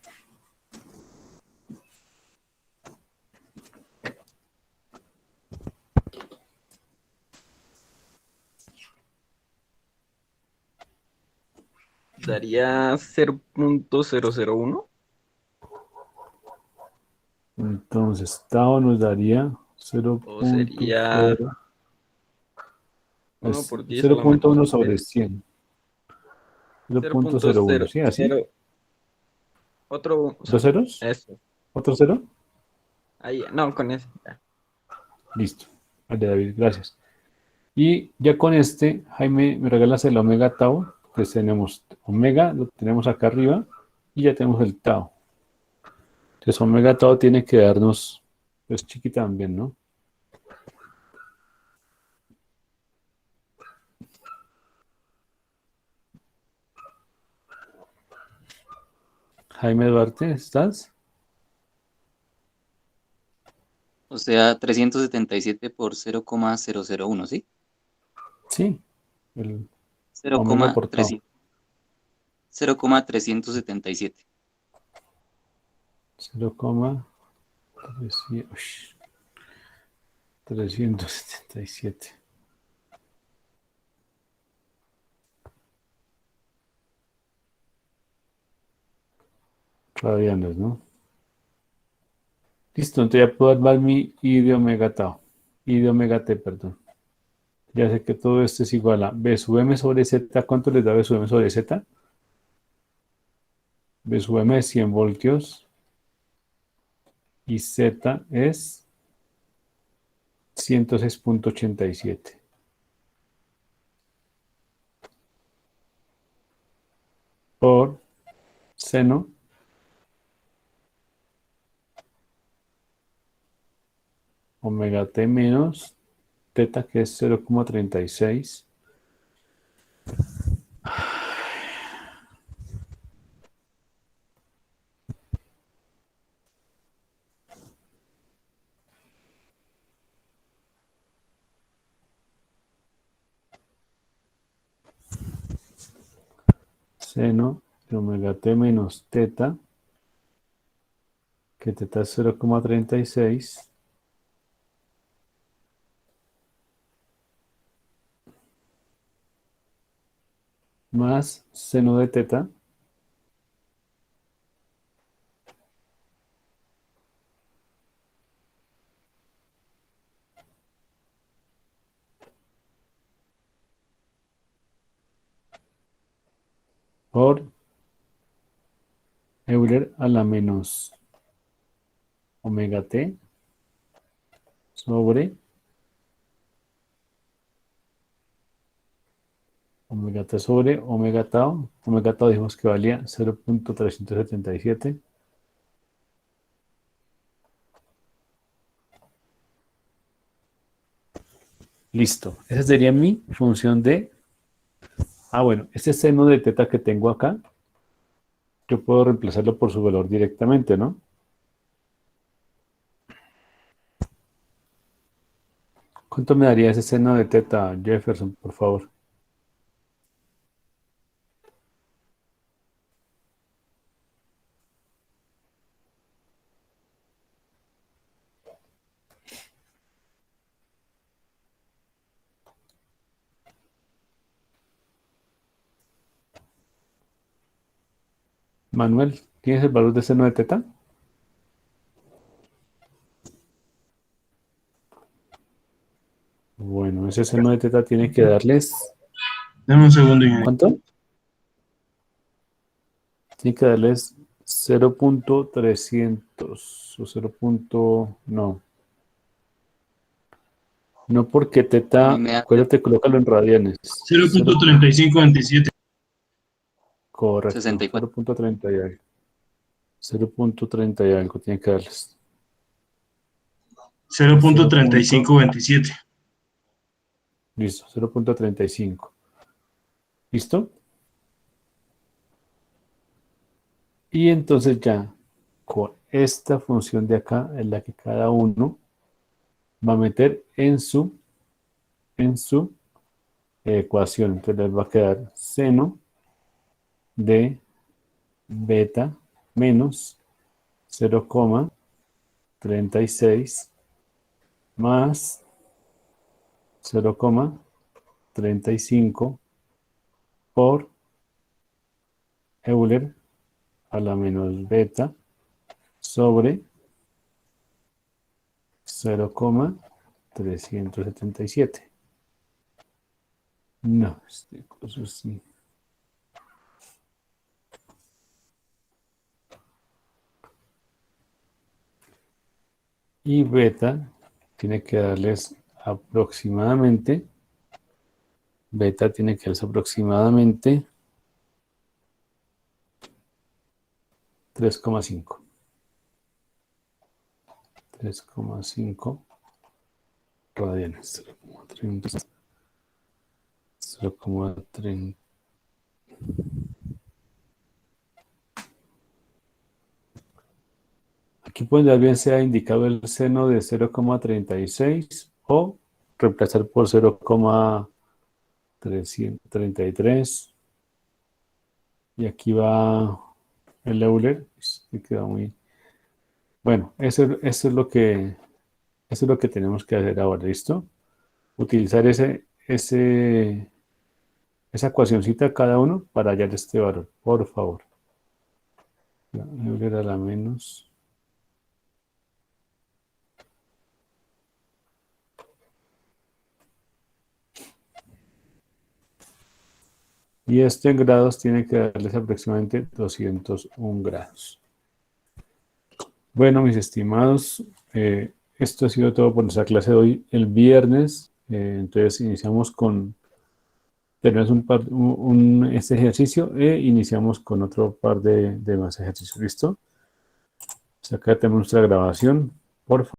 S9: Daría 0.001.
S1: Entonces, tau nos daría
S9: O sería
S1: 0.0.
S9: 1
S1: Es
S9: por 10 a la
S1: 0.1
S9: menos
S1: sobre
S9: 3.
S1: 100. 0.01, ¿sí? Así.
S9: 0.00. Otro, o
S1: ¿Dos
S9: sea,
S1: ceros?
S9: eso.
S1: ¿Otro cero?
S9: Ahí, no, con ese. Ya.
S1: Listo. Vale, David, gracias. Y ya con este, Jaime, me regalas el omega tau. Pues tenemos omega, lo tenemos acá arriba, y ya tenemos el tau. Entonces, omega tau tiene que darnos, pues chiqui también, ¿no? Jaime Duarte, ¿estás?
S5: O sea, 377 por 0,001, ¿sí?
S1: Sí. El omega por tau.
S5: 0,377.
S1: 0,377. Radianes, ¿no? Listo, entonces ya puedo armar mi I de omega tau. I de omega t, perdón. Ya sé que todo esto es igual a B sub M sobre Z. ¿Cuánto les da B sub M sobre Z? B sub M es 100 voltios. Y Z es 106.87. Por seno omega t menos teta, que es 0,36. Seno de omega t menos teta, que teta es 0,36. Más seno de teta, por Euler a la menos omega t sobre omega t sobre omega tau. Omega tau dijimos que valía 0,377. Listo. Esa sería mi función de... bueno, ese seno de teta que tengo acá, yo puedo reemplazarlo por su valor directamente, ¿no? ¿Cuánto me daría ese seno de teta, Jefferson, por favor? Manuel, ¿tienes el valor de seno de teta? Bueno, ese seno de teta tiene que darles...
S6: Dame un segundo, ingeniero.
S1: ¿Cuánto? Tiene que darles 0,300 o 0. No. No, porque
S5: A
S1: teta,
S5: mí me da
S1: acuérdate, colócalo en radianes.
S6: 0.3527.
S1: Correcto,
S5: 64.
S1: 0,30 y algo. 0,30 y algo tiene que darles.
S6: 0.3527.
S1: Listo, 0,35. ¿Listo? Y entonces ya, con esta función de acá, es la que cada uno va a meter en su ecuación. Entonces les va a quedar seno de beta menos 0,36 más 0,35 por Euler a la menos beta sobre 0,377. No, este coso sí. Y beta tiene que darles aproximadamente, beta tiene que darles aproximadamente 3,5. 3,5 radianes. 0,30. Aquí puede bien sea indicado el seno de 0,36 o reemplazar por 0,333. Y aquí va el Euler. Que queda muy... Bueno, eso es lo que tenemos que hacer ahora, ¿listo? Utilizar esa ecuacioncita cada uno para hallar este valor, por favor. Euler a la menos Y este en grados tiene que darles aproximadamente 201 grados. Bueno, mis estimados, esto ha sido todo por nuestra clase de hoy. El viernes, entonces iniciamos con, tenemos este ejercicio e iniciamos con otro par de más ejercicios. ¿Listo? Pues acá tenemos nuestra grabación. Por favor.